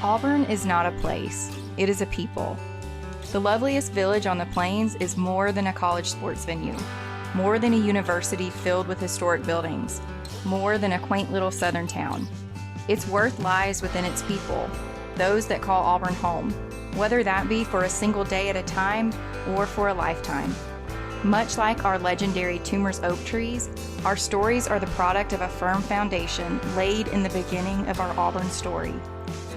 Auburn is not a place, it is a people. The loveliest village on the plains is more than a college sports venue, more than a university filled with historic buildings, more than a quaint little southern town. Its worth lies within its people, those that call Auburn home, whether that be for a single day at a time or for a lifetime. Much like our legendary Toomer's oak trees, our stories are the product of a firm foundation laid in the beginning of our Auburn story.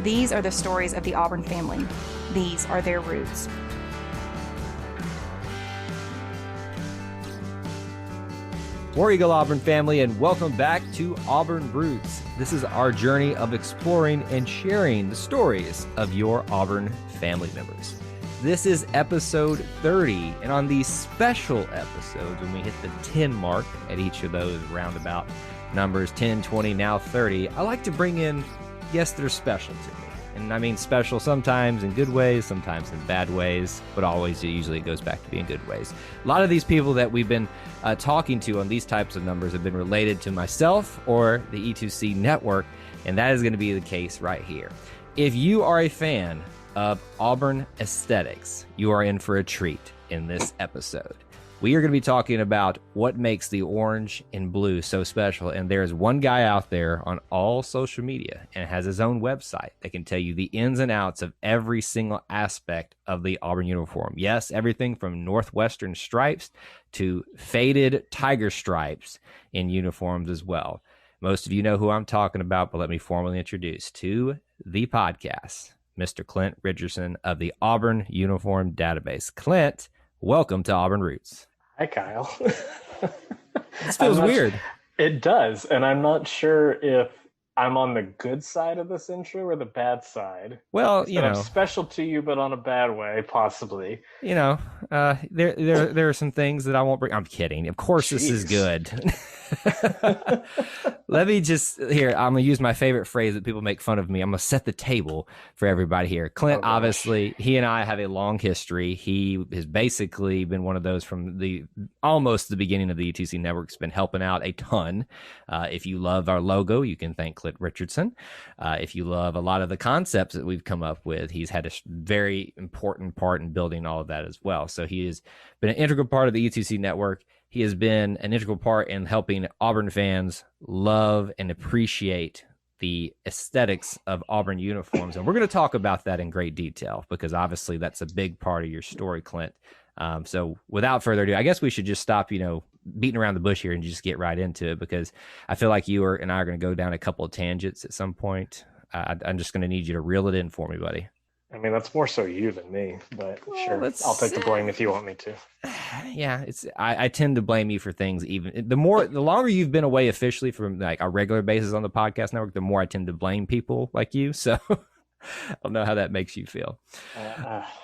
These are the stories of the Auburn family. These are their roots. War Eagle Auburn family, and welcome back to Auburn Roots. This is our journey of exploring and sharing the stories of your Auburn family members. This is episode 30, and on these special episodes, when we hit the 10 mark at each of those roundabout numbers, 10, 20, now 30, I like to bring in guests that are special to me. And I mean special sometimes in good ways, sometimes in bad ways, but always usually it goes back to being good ways. A lot of these people that we've been talking to on these types of numbers have been related to myself or the E2C network, and that is going to be the case right here. If you are a fan of Auburn aesthetics, you are in for a treat in this episode. We are going to be talking about what makes the orange and blue so special, and there's one guy out there on all social media and has his own website that can tell you the ins and outs of every single aspect of the Auburn uniform. Yes, everything from Northwestern stripes to faded tiger stripes in uniforms as well. Most of you know who I'm talking about, but let me formally introduce to the podcast, Mr. Clint Richardson of the Auburn Uniform Database. Clint, welcome to Auburn Roots. Hi, Kyle. This feels weird. It does, and I'm not sure if I'm on the good side of this intro or the bad side. Well, you know, I'm special to you, but on a bad way, possibly. You know, there are some things that I won't bring. I'm kidding. Of course, This is good. Let me just here. I'm gonna use my favorite phrase that people make fun of me. I'm gonna set the table for everybody here. Clint, obviously, he and I have a long history. He has basically been one of those from almost the beginning of the E2C network. Has been helping out a ton. If you love our logo, you can thank Clint Richardson. If you love a lot of the concepts that we've come up with, he's had a very important part in building all of that as well. So he has been an integral part of the E2C network. He has been an integral part in helping Auburn fans love and appreciate the aesthetics of Auburn uniforms. And we're going to talk about that in great detail because obviously that's a big part of your story, Clint. So without further ado, I guess we should just stop, beating around the bush here and just get right into it because I feel like you and I are going to go down a couple of tangents at some point. I'm just going to need you to reel it in for me, buddy. I mean, that's more so you than me, but sure, I'll take the blame if you want me to. Yeah, I tend to blame you for things. Even the longer you've been away officially from like a regular basis on the podcast network, the more I tend to blame people like you. So I don't know how that makes you feel.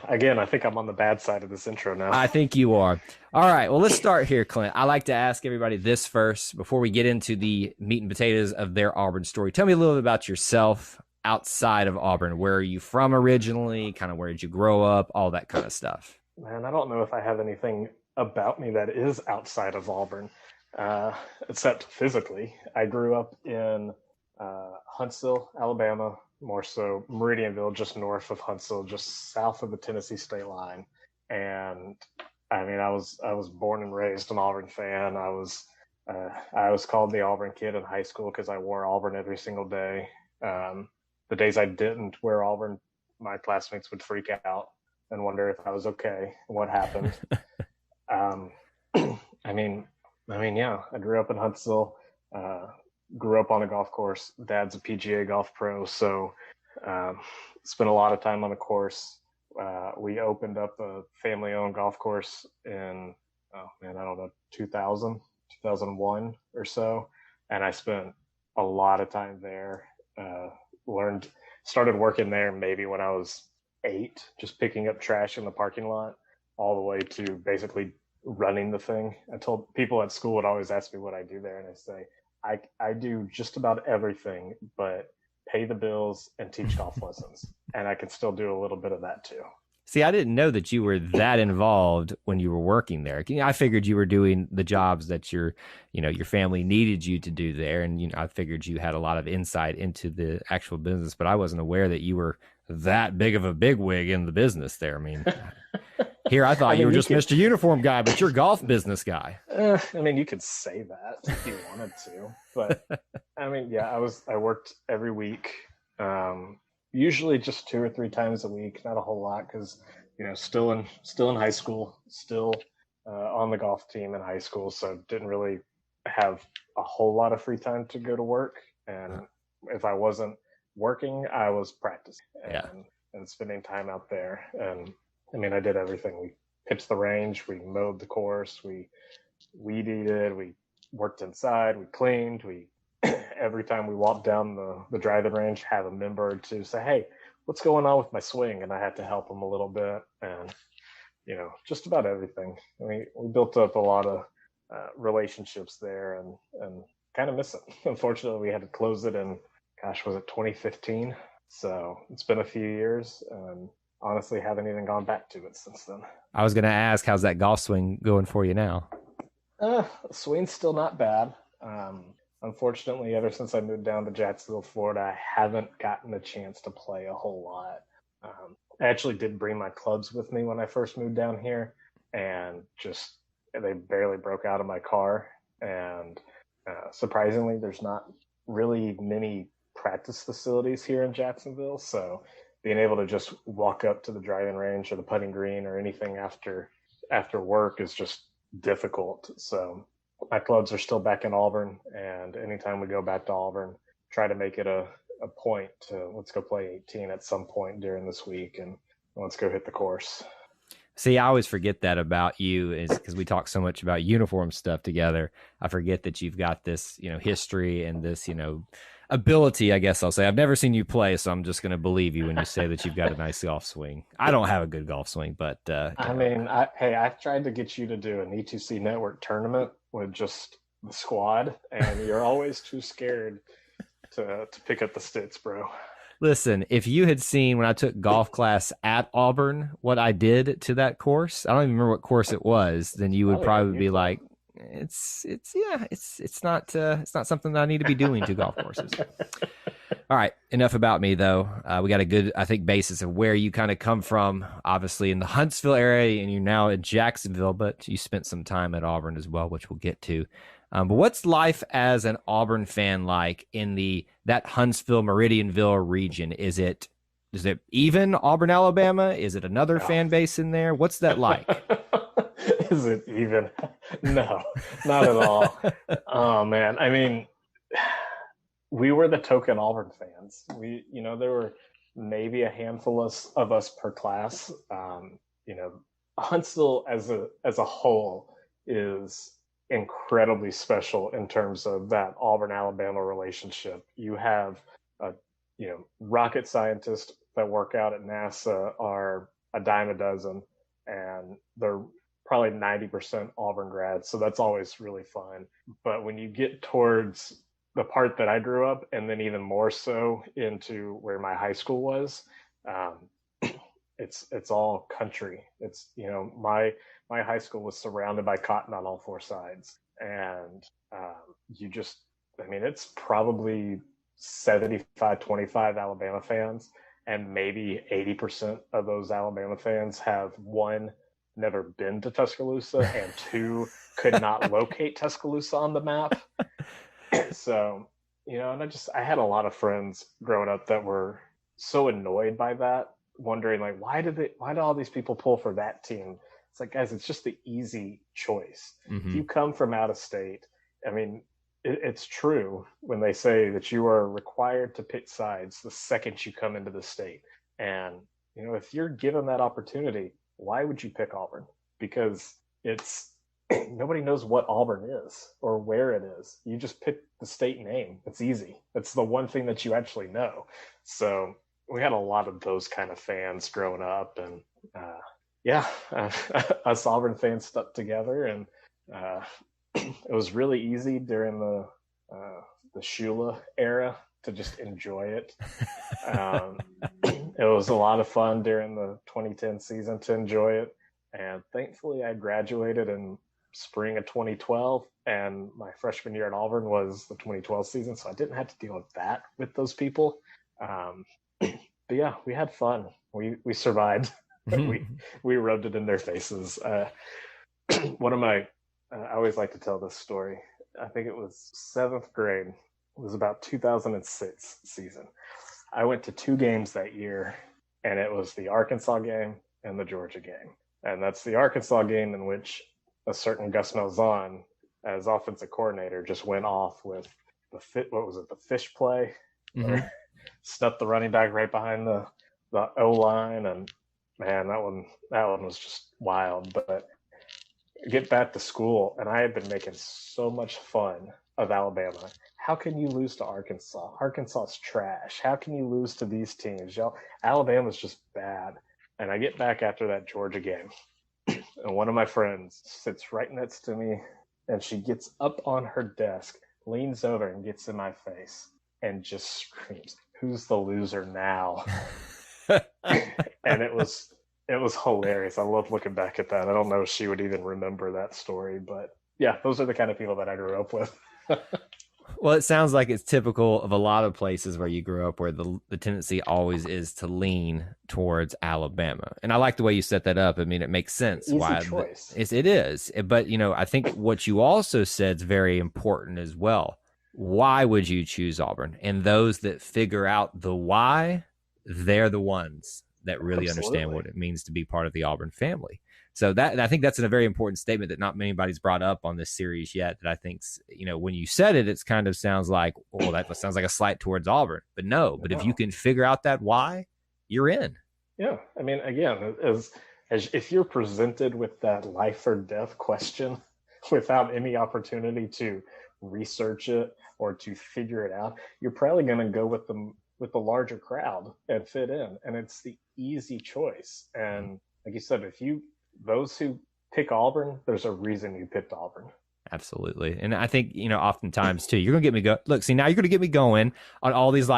Again, I think I'm on the bad side of this intro now. I think you are. All right, well, let's start here, Clint. I like to ask everybody this first before we get into the meat and potatoes of their Auburn story. Tell me a little bit about yourself outside of Auburn. Where are you from originally? Kind of where did you grow up? All that kind of stuff. Man, I don't know if I have anything about me that is outside of Auburn, except physically. I grew up in Huntsville, Alabama, more so Meridianville, just north of Huntsville, just south of the Tennessee state line. And I mean, I was born and raised an Auburn fan. I was called the Auburn kid in high school because I wore Auburn every single day. The days I didn't wear Auburn, my classmates would freak out and wonder if I was okay and what happened. I mean, yeah, I grew up in Huntsville, grew up on a golf course. Dad's a PGA golf pro, so spent a lot of time on the course. We opened up a family-owned golf course in, 2001 or so, and I spent a lot of time there. Started working there maybe when I was 8, just picking up trash in the parking lot, all the way to basically running the thing. I told people at school would always ask me what I do there, and I say, I do just about everything but pay the bills and teach golf lessons. And I can still do a little bit of that too. See, I didn't know that you were that involved when you were working there. I figured you were doing the jobs that your family needed you to do there, and I figured you had a lot of insight into the actual business. But I wasn't aware that you were that big of a bigwig in the business there. I mean, here I thought you were just Mr. Uniform guy, but you're golf business guy. I mean, you could say that if you wanted to, but I mean, yeah, I worked every week. Usually just 2 or 3 times a week, not a whole lot, because still in high school, still on the golf team in high school, so didn't really have a whole lot of free time to go to work. And if I wasn't working, I was practicing and spending time out there. And I mean, I did everything. We pitched the range, we mowed the course, we weed-eated, we worked inside, we cleaned, every time we walked down the driving range, have a member or two say, "Hey, what's going on with my swing?" And I had to help them a little bit, and just about everything. I mean, we built up a lot of relationships there, and kind of miss it. Unfortunately, we had to close it in, was it 2015? So it's been a few years, and honestly, haven't even gone back to it since then. I was going to ask, how's that golf swing going for you now? Swing's still not bad. Unfortunately, ever since I moved down to Jacksonville, Florida, I haven't gotten a chance to play a whole lot. I actually did bring my clubs with me when I first moved down here, and they barely broke out of my car. And surprisingly, there's not really many practice facilities here in Jacksonville. So being able to just walk up to the driving range or the putting green or anything after work is just difficult. So my clubs are still back in Auburn, and anytime we go back to Auburn, try to make it a point to let's go play 18 at some point during this week, and let's go hit the course. See, I always forget that about you, is because we talk so much about uniform stuff together. I forget that you've got this, history and this, ability, I guess I'll say. I've never seen you play, so I'm just going to believe you when you say that you've got a nice golf swing. I don't have a good golf swing, but I've tried to get you to do an E2C network tournament with just the squad, and you're always too scared to pick up the sticks, bro. Listen, if you had seen when I took golf class at Auburn what I did to that course, I don't even remember what course it was, then you would probably be like, it's not something that I need to be doing to golf courses. All right, enough about me though. We got a good, I think, basis of where you kind of come from, obviously in the Huntsville area, and you're now in Jacksonville, but you spent some time at Auburn as well, which we'll get to. But what's life as an Auburn fan like in that Huntsville, Meridianville region? Is it even Auburn, Alabama? Is it another fan base in there? What's that like? Is it even? No, not at all. Oh man, I mean, we were the token Auburn fans. There were maybe a handful of us per class. Huntsville as a whole is incredibly special in terms of that Auburn Alabama relationship. You have rocket scientists that work out at NASA are a dime a dozen, and they're probably 90% Auburn grads, so that's always really fun. But when you get towards the part that I grew up, and then even more so into where my high school was, it's all country. It's my high school was surrounded by cotton on all 4 sides, and it's probably 75-25 Alabama fans, and maybe 80% of those Alabama fans have, 1, never been to Tuscaloosa, and 2, could not locate Tuscaloosa on the map. So, and I had a lot of friends growing up that were so annoyed by that, wondering like, why do all these people pull for that team? It's like, guys, it's just the easy choice. Mm-hmm. If you come from out of state, I mean, it's true when they say that you are required to pick sides the second you come into the state. And, if you're given that opportunity, why would you pick Auburn? Because nobody knows what Auburn is or where it is. You just pick the state name. It's easy. It's the one thing that you actually know. So we had a lot of those kind of fans growing up, and us Auburn fans stuck together, and it was really easy during the Shula era to just enjoy it. And It was a lot of fun during the 2010 season to enjoy it. And thankfully, I graduated in spring of 2012, and my freshman year at Auburn was the 2012 season, so I didn't have to deal with that with those people. But yeah, we had fun. We survived. we rubbed it in their faces. One of my I always like to tell this story. I think it was seventh grade. It was about 2006 season. I went to 2 games that year, and it was the Arkansas game and the Georgia game. And that's the Arkansas game in which a certain Gus Malzahn, as offensive coordinator, just went off with the fish play, stuffed the running back right behind the O line, and man, that one was just wild. But get back to school, and I had been making so much fun of Alabama. How can you lose to Arkansas? Arkansas's trash. How can you lose to these teams? Alabama's just bad. And I get back after that Georgia game, and one of my friends sits right next to me, and she gets up on her desk, leans over, and gets in my face, and just screams, "Who's the loser now?" And it was hilarious. I love looking back at that. I don't know if she would even remember that story, but yeah, those are the kind of people that I grew up with. Well, it sounds like it's typical of a lot of places where you grew up, where the tendency always is to lean towards Alabama. And I like the way you set that up. I mean, it makes sense. Easy choice. It is. But, I think what you also said is very important as well. Why would you choose Auburn? And those that figure out the why, they're the ones that really understand what it means to be part of the Auburn family. So I think that's a very important statement that not anybody's brought up on this series yet, that I think, when you said it, it's kind of sounds like, well, that sounds like a slight towards Auburn. But no, if you can figure out that why, you're in. Yeah. I mean, again, as if you're presented with that life or death question without any opportunity to research it or to figure it out, you're probably going to go with the larger crowd and fit in. And it's the easy choice. And like you said, those who pick Auburn, there's a reason you picked Auburn. Absolutely. And I think, oftentimes too, you're going to get me now you're going to get me going on all these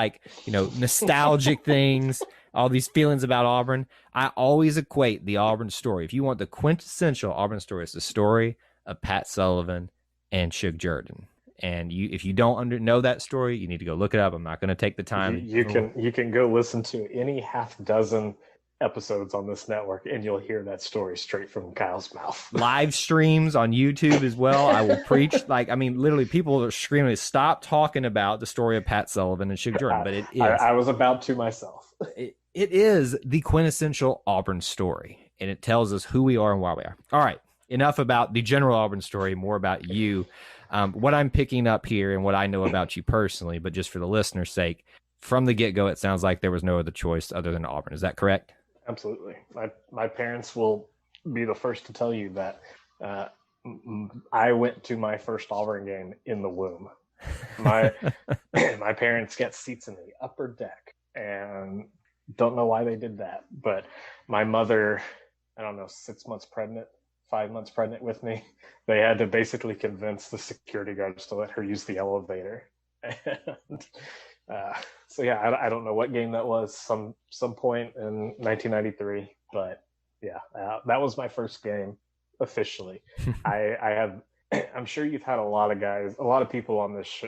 nostalgic things, all these feelings about Auburn. I always equate the Auburn story. If you want the quintessential Auburn story, it's the story of Pat Sullivan and Shug Jordan. And if you don't know that story, you need to go look it up. I'm not going to take the time. You can go listen to any half dozen episodes on this network, and you'll hear that story straight from Kyle's mouth. Live streams on YouTube as well. I will preach. Literally, people are screaming, "Stop talking about the story of Pat Sullivan and Shug Jordan." But it is. I was about to myself. It is the quintessential Auburn story, and it tells us who we are and why we are. All right, enough about the general Auburn story. More about you. What I'm picking up here and what I know about you personally, but just for the listener's sake, from the get-go, it sounds like there was no other choice other than Auburn. Is that correct? Absolutely. My parents will be the first to tell you that I went to my first Auburn game in the womb. My parents got seats in the upper deck, and don't know why they did that. But my mother, I don't know, 6 months pregnant, 5 months pregnant with me, they had to basically convince the security guards to let her use the elevator. And so yeah, I don't know what game that was, some point in 1993, but yeah, that was my first game officially. I'm sure you've had a lot of people on this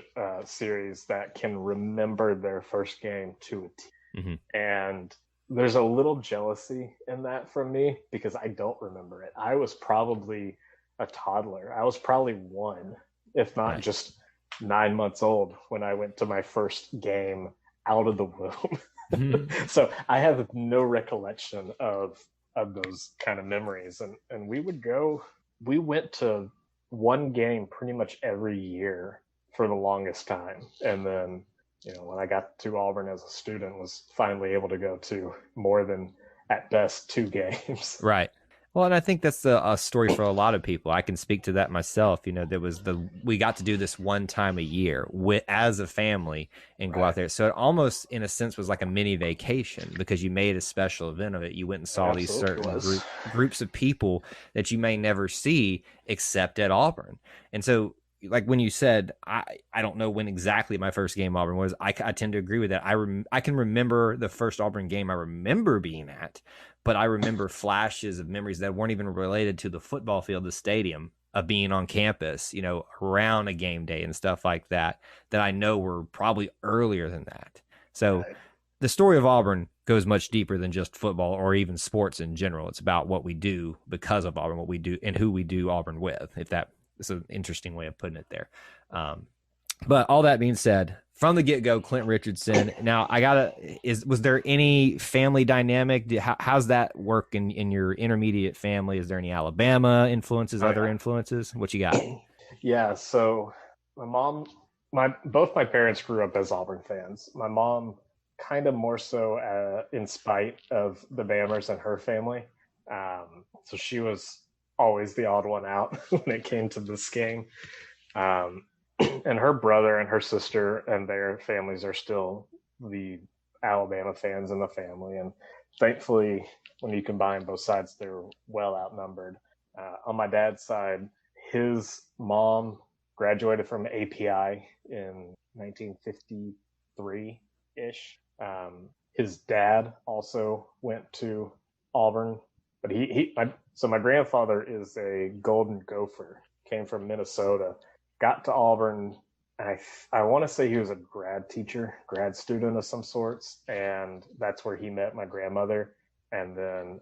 series that can remember their first game to a T. Mm-hmm. And there's a little jealousy in that from me because I don't remember it. I was probably a toddler. I was probably 1, if not just 9 months old when I went to my first game out of the womb. Mm-hmm. So I have no recollection of those kind of memories. And we went to one game pretty much every year for the longest time. And then, when I got to Auburn as a student, was finally able to go to more than at best 2 games. Right. Well, and I think that's a story for a lot of people. I can speak to that myself. We got to do this one time a year as a family and go out there. So it almost, in a sense, was like a mini vacation because you made a special event of it. You went and saw these certain groups of people that you may never see except at Auburn. And so like when you said, I don't know when exactly my first game Auburn was. I tend to agree with that. I can remember the first Auburn game I remember being at, but I remember flashes of memories that weren't even related to the football field, the stadium, of being on campus, around a game day and stuff like that, that I know were probably earlier than that. So Right. the story of Auburn goes much deeper than just football or even sports in general. It's about what we do because of Auburn, what we do, and who we do Auburn with, if that is an interesting way of putting it there. But all that being said, from the get-go, Clint Richardson. Now, was there any family dynamic? How's that work in your intermediate family? Is there any Alabama influences, other influences? What you got? Yeah, so my mom, both my parents grew up as Auburn fans. My mom kind of more so in spite of the Bammers and her family. So she was always the odd one out when it came to this game. And her brother and her sister and their families are still the Alabama fans in the family. And thankfully, when you combine both sides, they're well outnumbered. On my dad's side, his mom graduated from API in 1953-ish. His dad also went to Auburn, but so my grandfather is a Golden Gopher, came from Minnesota, got to Auburn, and I want to say he was a grad student of some sorts, and that's where he met my grandmother. And then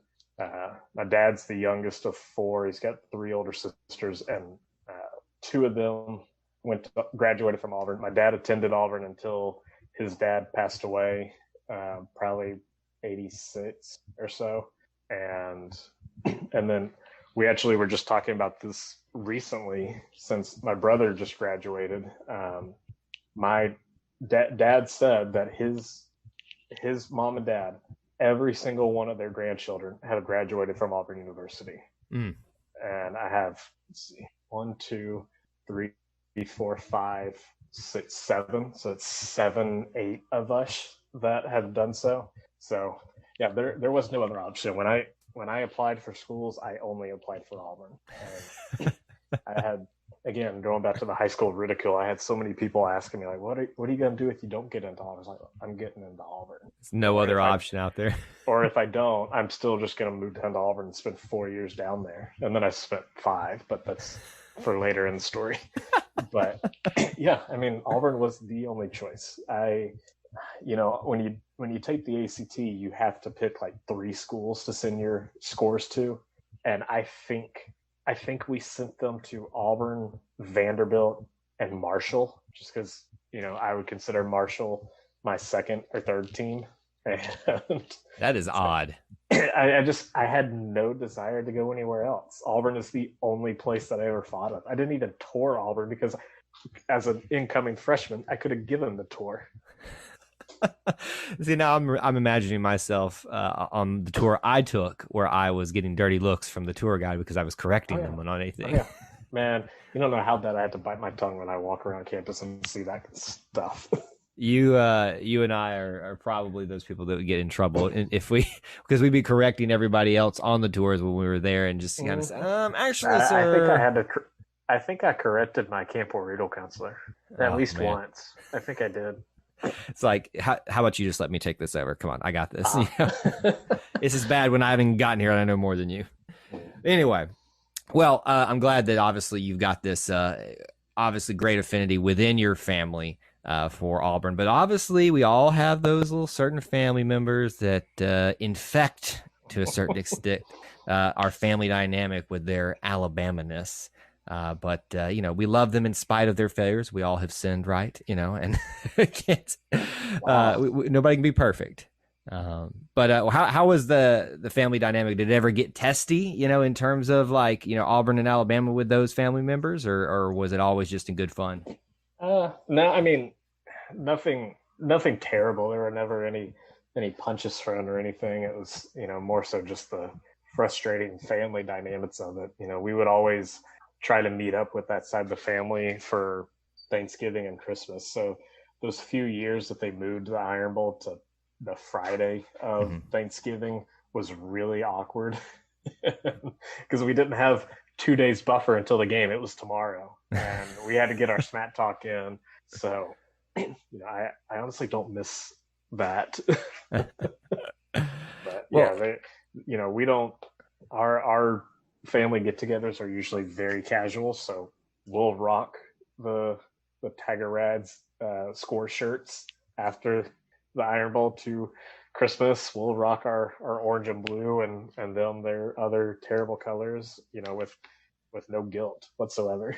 my dad's the youngest of four. He's got three older sisters, and two of them graduated from Auburn. My dad attended Auburn until his dad passed away, probably 86 or so. And then we actually were just talking about this recently, since my brother just graduated. My dad said that his mom and dad, every single one of their grandchildren have graduated from Auburn University. And I have, let's see, 1, 2, 3, 4, 5, 6, 7. So it's 7, 8 of us that have done so. So yeah, there was no other option. When I applied for schools, I only applied for Auburn. And I had, again, going back to the high school ridicule, I had so many people asking me, like, what are you going to do if you don't get into Auburn? I was like, I'm getting into Auburn. There's no other option out there. Or if I don't, I'm still just going to move down to Auburn and spend 4 years down there. And then I spent 5, but that's for later in the story. But yeah, I mean, Auburn was the only choice. When you take the ACT, you have to pick like 3 schools to send your scores to. And I think we sent them to Auburn, Vanderbilt, and Marshall, just because, I would consider Marshall my second or third team. And that is odd. I had no desire to go anywhere else. Auburn is the only place that I ever thought of. I didn't even tour Auburn because as an incoming freshman, I could have given the tour. See, now I'm imagining myself on the tour I took, where I was getting dirty looks from the tour guide because I was correcting them on anything. Oh, yeah. Man, you don't know how bad I had to bite my tongue when I walk around campus and see that stuff. You and I are probably those people that would get in trouble because we'd be correcting everybody else on the tours when we were there and just kind of say, actually, sir. I think I corrected my Camp Warrido counselor at least once. I think I did. It's like, how about you just let me take this over? Come on, I got this. This is bad when I haven't gotten here and I know more than you. Anyway, well, I'm glad that obviously you've got this obviously great affinity within your family for Auburn. But obviously we all have those little certain family members that infect to a certain extent our family dynamic with their Alabama-ness. But we love them in spite of their failures. We all have sinned, right? And can't, nobody can be perfect. But how was the family dynamic? Did it ever get testy, in terms of like, Auburn and Alabama with those family members, or was it always just in good fun? No, I mean, nothing terrible. There were never any punches thrown or anything. It was, more so just the frustrating family dynamics of it. We would always try to meet up with that side of the family for Thanksgiving and Christmas. So those few years that they moved the Iron Bowl to the Friday of Thanksgiving was really awkward because we didn't have 2 days buffer until the game. It was tomorrow, and we had to get our smat talk in. So, I honestly don't miss that. But Well, we don't. Our family get-togethers are usually very casual, so we'll rock the Tiger Rads score shirts after the Iron Bowl to Christmas. We'll rock our orange and blue and them their other terrible colors, with no guilt whatsoever.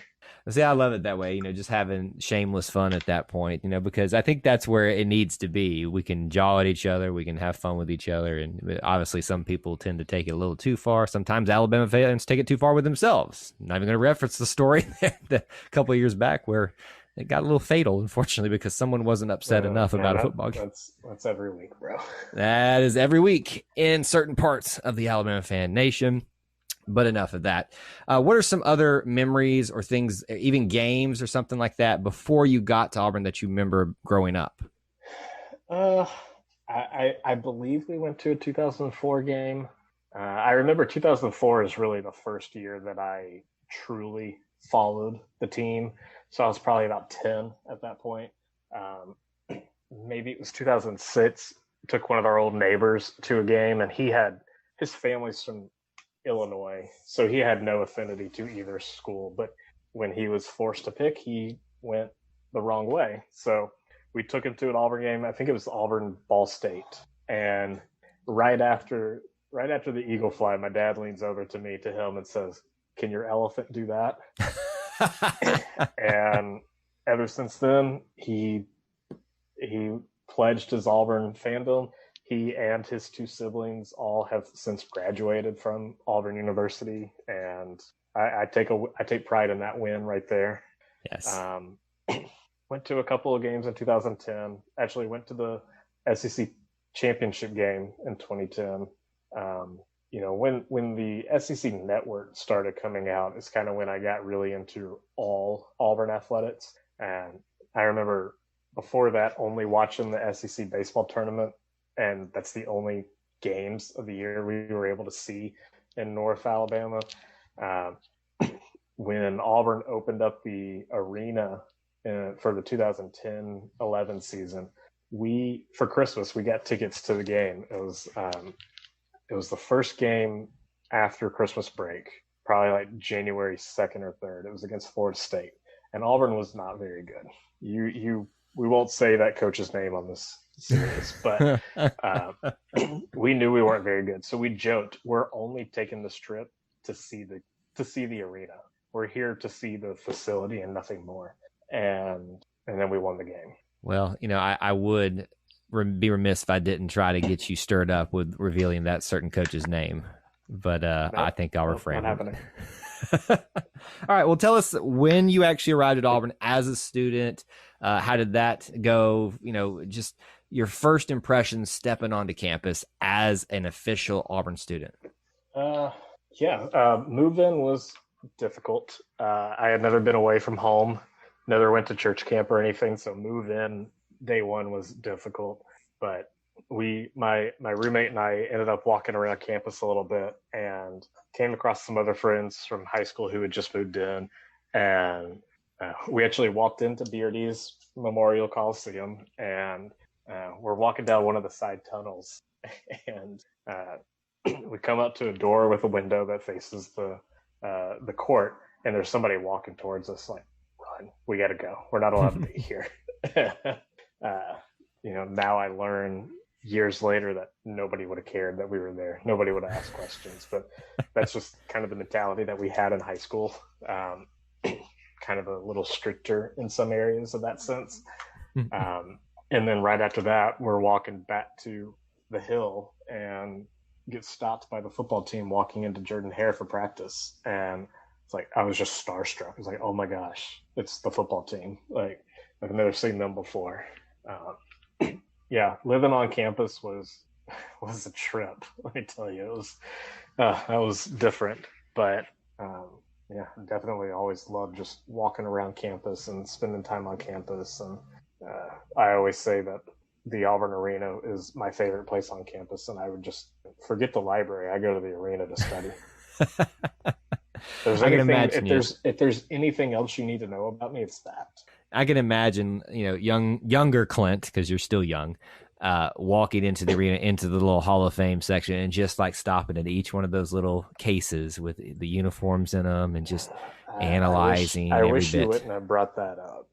see, I love it that way, just having shameless fun at that point, because I think that's where it needs to be. We can jaw at each other, we can have fun with each other. And obviously, some people tend to take it a little too far. Sometimes Alabama fans take it too far with themselves. I'm not even going to reference the story a couple of years back where it got a little fatal, unfortunately, because someone wasn't upset enough about a football game. That's every week, bro. That is every week in certain parts of the Alabama fan nation. But enough of that. What are some other memories or things, even games or something like that, before you got to Auburn that you remember growing up? I believe we went to a 2004 game. I remember 2004 is really the first year that I truly followed the team. So I was probably about 10 at that point. Maybe it was 2006. Took one of our old neighbors to a game, and his family's from Illinois, so he had no affinity to either school. But when he was forced to pick, he went the wrong way. So we took him to an Auburn game. I think it was Auburn Ball State. And right after the Eagle fly, my dad leans over to him and says, "Can your elephant do that?" And ever since then, he pledged his Auburn fandom. He and his two siblings all have since graduated from Auburn University, and I take pride in that win right there. Yes. Went to a couple of games in 2010. Actually, went to the SEC championship game in 2010. When the SEC network started coming out, it's kind of when I got really into all Auburn athletics. And I remember before that only watching the SEC baseball tournament, and that's the only games of the year we were able to see in North Alabama. When Auburn opened up the arena for the 2010-11 season, for Christmas we got tickets to the game. It was the first game after Christmas break, probably like January 2nd or 3rd. It was against Florida State, and Auburn was not very good. We won't say that coach's name on this series, but we knew we weren't very good. So we joked, we're only taking this trip to see the arena. We're here to see the facility and nothing more. And then we won the game. Well, I would be remiss if I didn't try to get you stirred up with revealing that certain coach's name, but I think I'll refrain. Not happening. All right. Well, tell us when you actually arrived at Auburn as a student. How did that go? Just your first impressions stepping onto campus as an official Auburn student. Move-in was difficult. I had never been away from home, never went to church camp or anything, so move-in day one was difficult. But my roommate and I ended up walking around campus a little bit and came across some other friends from high school who had just moved in, and we actually walked into BRD's Memorial Coliseum, and we're walking down one of the side tunnels, and we come up to a door with a window that faces the court, and there's somebody walking towards us like, "Run, we gotta go. We're not allowed to be here." Now I learn years later that nobody would have cared that we were there. Nobody would have asked questions, but that's just kind of the mentality that we had in high school. Kind of a little stricter in some areas of that sense. And then right after that, we're walking back to the hill and get stopped by the football team walking into Jordan-Hare for practice. And it's like, I was just starstruck. It's like, oh my gosh, it's the football team. Like, I've never seen them before. Living on campus was a trip. Let me tell you, it was that was different, but definitely always loved just walking around campus and spending time on campus. And I always say that the Auburn Arena is my favorite place on campus, and I would just forget the library. I go to the arena to study. I can imagine it. If there's anything else you need to know about me, it's that. I can imagine, younger Clint, because you're still young, walking into the arena, into the little Hall of Fame section, and just like stopping at each one of those little cases with the uniforms in them, and just analyzing I every wish bit. you wouldn't have brought that up.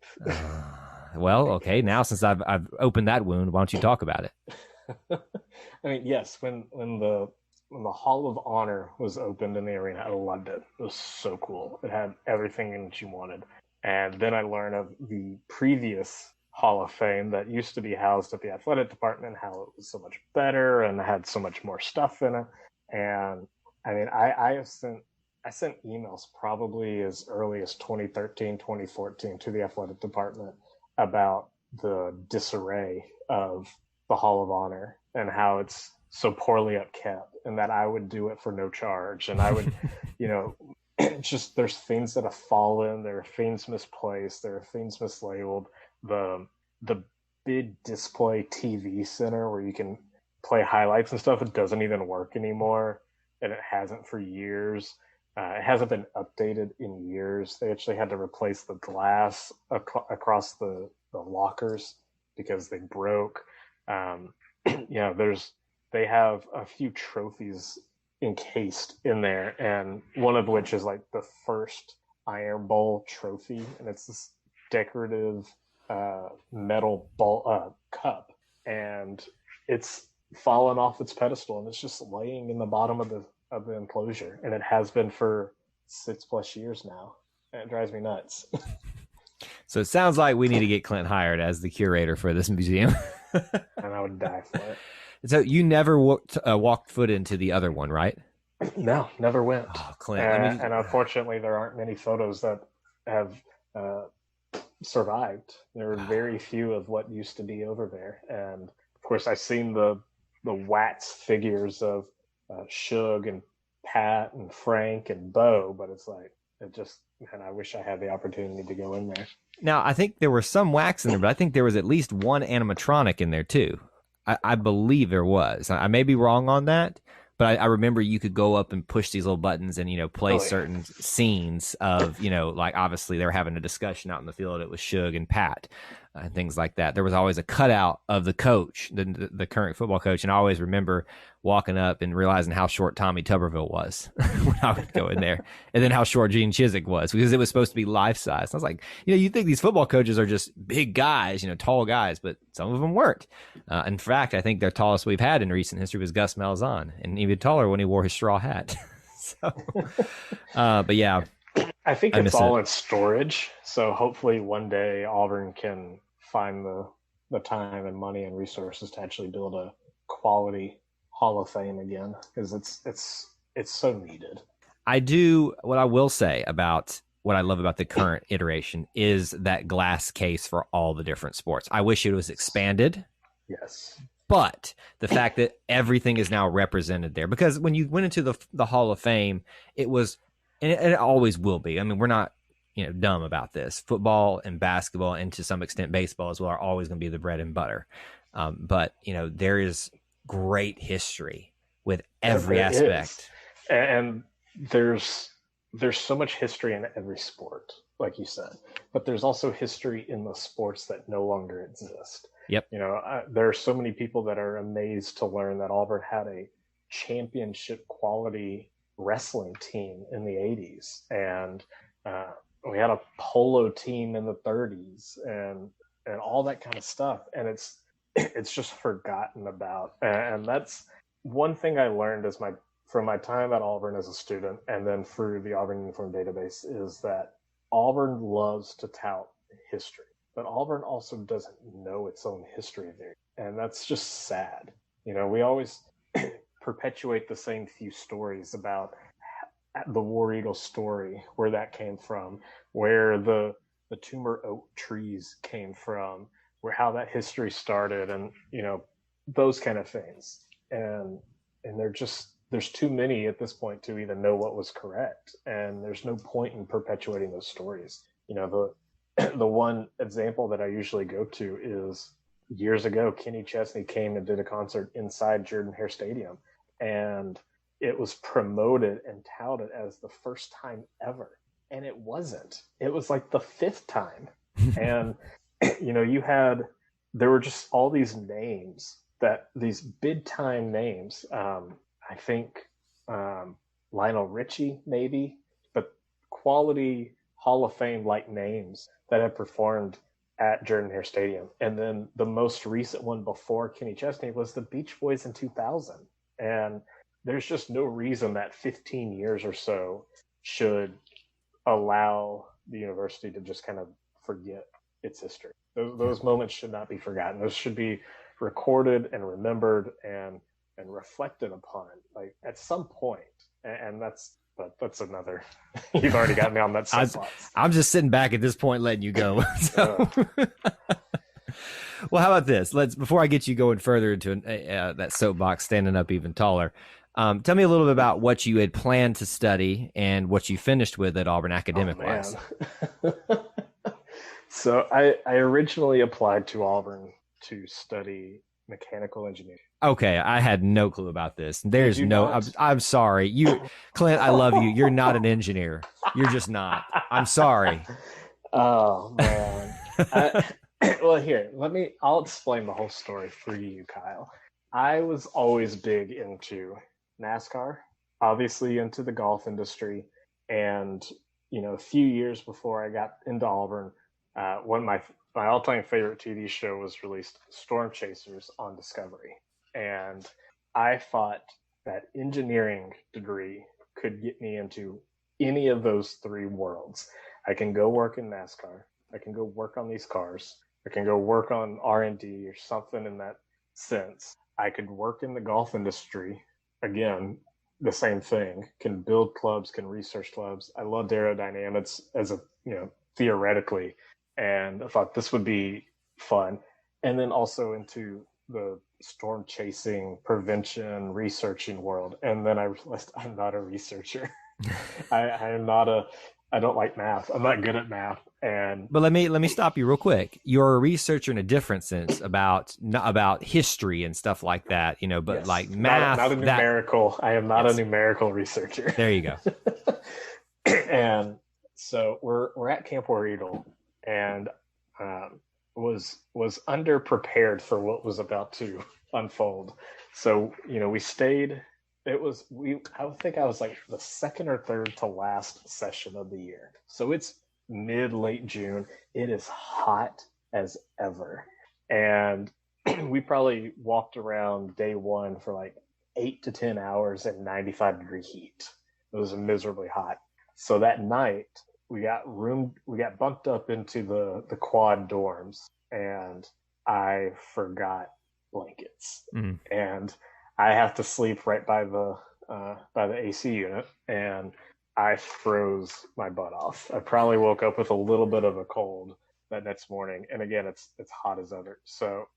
Well, okay. Now, since I've opened that wound, why don't you talk about it? I mean, yes, when the Hall of Honor was opened in the arena, I loved it. It was so cool. It had everything in it you wanted. And then I learned of the previous Hall of Fame that used to be housed at the athletic department, how it was so much better and had so much more stuff in it. And I mean, I sent emails probably as early as 2013, 2014 to the athletic department about the disarray of the Hall of Honor and how it's so poorly upkept, and that I would do it for no charge. And I would, just there's things that have fallen, there are things misplaced, there are things mislabeled. The big display TV center where you can play highlights and stuff, it doesn't even work anymore, and it hasn't for years. It hasn't been updated in years. They actually had to replace the glass across the lockers because they broke. They have a few trophies encased in there, and one of which is like the first Iron Bowl trophy, and it's this decorative metal ball cup, and it's fallen off its pedestal, and it's just laying in the bottom of the enclosure, and it has been for 6+ years now, and it drives me nuts. So it sounds like we need to get Clint hired as the curator for this museum. And I would die for it. So you never walked foot into the other one, right? No, never went. Oh, Clint. And unfortunately, there aren't many photos that have survived. There are very few of what used to be over there. And of course, I've seen the wax figures of Suge and Pat and Frank and Bo, but it's like, man, I wish I had the opportunity to go in there. Now, I think there was some wax in there, but I think there was at least one animatronic in there too. I believe there was. I may be wrong on that, but I remember you could go up and push these little buttons and, play certain scenes of, like obviously they were having a discussion out in the field. It was Suge and Pat and things like that. There was always a cutout of the coach, the current football coach. And I always remember walking up and realizing how short Tommy Tuberville was when I would go in there, and then how short Gene Chizik was, because it was supposed to be life size. I was like, you think these football coaches are just big guys, tall guys, but some of them weren't. In fact, I think the tallest we've had in recent history was Gus Malzahn, and even taller when he wore his straw hat. So, but yeah, I think it's all in storage. So hopefully one day Auburn can find the time and money and resources to actually build a quality Hall of Fame again, because it's so needed. What I will say about what I love about the current iteration is that glass case for all the different sports. I wish it was expanded. Yes. But the fact that everything is now represented there, because when you went into the Hall of Fame, it was, and it always will be. I mean, we're not, dumb about this. Football and basketball, and to some extent baseball as well, are always going to be the bread and butter. But there is great history with every aspect, and there's so much history in every sport, like you said. But there's also history in the sports that no longer exist. Yep. There are so many people that are amazed to learn that Auburn had a championship quality wrestling team in the 80s, and we had a polo team in the 30s, and all that kind of stuff. And it's just forgotten about. And that's one thing I learned from my time at Auburn as a student, and then through the Auburn Uniform Database, is that Auburn loves to tout history, but Auburn also doesn't know its own history there. And that's just sad. We always perpetuate the same few stories about the War Eagle story, where that came from, where the tumor oak trees came from, where how that history started, and those kind of things. And there's too many at this point to even know what was correct, and there's no point in perpetuating those stories. The one example that I usually go to is years ago, Kenny Chesney came and did a concert inside Jordan-Hare Stadium, and it was promoted and touted as the first time ever. And it wasn't. It was like the fifth time. And, there were just all these names, these big time names. I think Lionel Richie, maybe, but quality Hall of Fame like names that had performed at Jordan-Hare Stadium. And then the most recent one before Kenny Chesney was the Beach Boys in 2000. And there's just no reason that 15 years or so should allow the university to just kind of forget its history. Those moments should not be forgotten. Those should be recorded and remembered and reflected upon, like at some point. And that's another. You've already got me on that soapbox. I'm just sitting back at this point, letting you go. So. Well, how about this? Before I get you going further into that soapbox, standing up even taller. Tell me a little bit about what you had planned to study and what you finished with at Auburn academic-wise. So I originally applied to Auburn to study mechanical engineering. Okay, I had no clue about this. There's no. I'm sorry, Clint. I love you. You're not an engineer. You're just not. I'm sorry. Oh man. Well, here, I'll explain the whole story for you, Kyle. I was always big into NASCAR, obviously into the golf industry. And, a few years before I got into Auburn, one of my all-time favorite TV show was released, Storm Chasers on Discovery. And I thought that engineering degree could get me into any of those three worlds. I can go work in NASCAR. I can go work on these cars. I can go work on R&D or something in that sense. I could work in the golf industry. Again, the same thing. Can build clubs, can research clubs. I loved aerodynamics theoretically. And I thought this would be fun. And then also into the storm chasing, prevention, researching world. And then I realized I'm not a researcher. I don't like math. I'm not good at math. But let me stop you real quick. You're a researcher in a different sense about history and stuff like that, but yes, like math. Not a numerical. I am not a numerical researcher. There you go. And so we're at Camp War Eagle, and was underprepared for what was about to unfold. So we stayed. I think I was like the second or third to last session of the year. So it's late June. It is hot as ever. And we probably walked around day one for like 8 to 10 hours in 95-degree heat. It was miserably hot. So that night we got bumped up into the quad dorms, and I forgot blankets. And I have to sleep right by the AC unit, and I froze my butt off. I probably woke up with a little bit of a cold that next morning. And again, it's hot as ever. So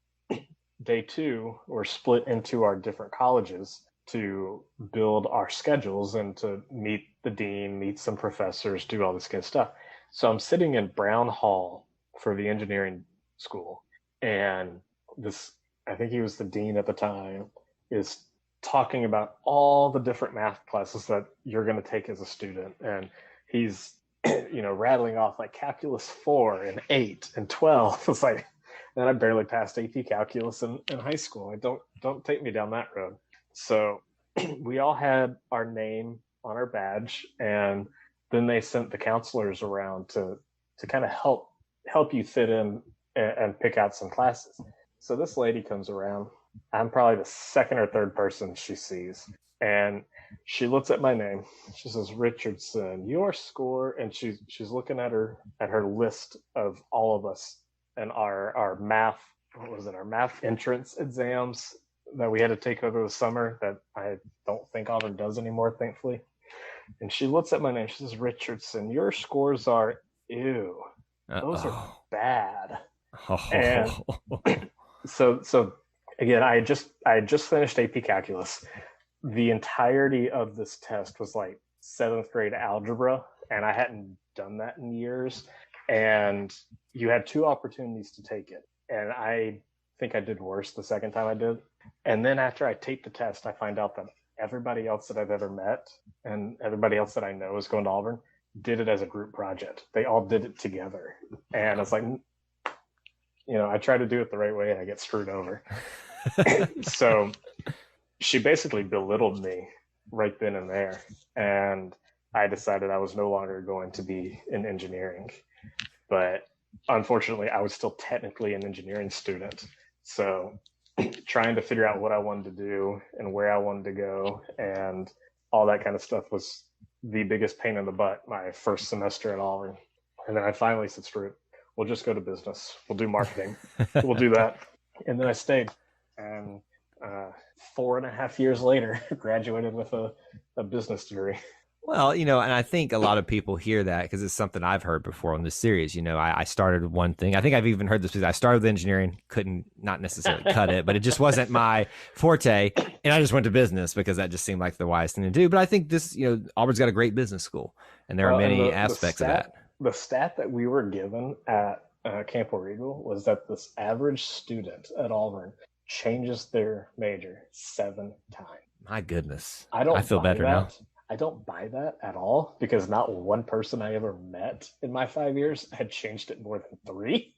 day two, we're split into our different colleges to build our schedules and to meet the dean, meet some professors, do all this kind of stuff. So I'm sitting in Brown Hall for the engineering school, and I think he was the dean at the time, is talking about all the different math classes that you're going to take as a student. And he's, rattling off like calculus 4 and 8 and 12. It's like, and I barely passed AP calculus in high school. Don't take me down that road. So we all had our name on our badge, and then they sent the counselors around to kind of help you fit in and pick out some classes. So this lady comes around. I'm probably the second or third person she sees. And she looks at my name. She says, Richardson, your score. And she's looking at her list of all of us and our math, our math entrance exams that we had to take over the summer that I don't think Auburn does anymore, thankfully. And she looks at my name. She says, Richardson, your scores are, ew. Those are bad. And so again, I had just finished AP Calculus. The entirety of this test was like 7th grade algebra, and I hadn't done that in years. And you had 2 opportunities to take it. And I think I did worse the second time I did. And then after I take the test, I find out that everybody else that I've ever met and everybody else that I know is going to Auburn did it as a group project. They all did it together. And it's like, I try to do it the right way and I get screwed over. So she basically belittled me right then and there. And I decided I was no longer going to be in engineering. But unfortunately, I was still technically an engineering student. So trying to figure out what I wanted to do and where I wanted to go and all that kind of stuff was the biggest pain in the butt my first semester at Auburn. And then I finally said, screw it, we'll just go to business. We'll do marketing. We'll do that. And then I stayed. And 4.5 years later, graduated with a business degree. Well, and I think a lot of people hear that because it's something I've heard before on this series. I started one thing. I think I've even heard this because I started with engineering, not necessarily cut it, but it just wasn't my forte. And I just went to business because that just seemed like the wise thing to do. But I think this, Auburn's got a great business school and there are many aspects of that. The stat that we were given at Camp War Eagle was that this average student at Auburn changes their major 7 times. My goodness. I feel better now. I don't buy that at all because not one person I ever met in my 5 years had changed it more than 3.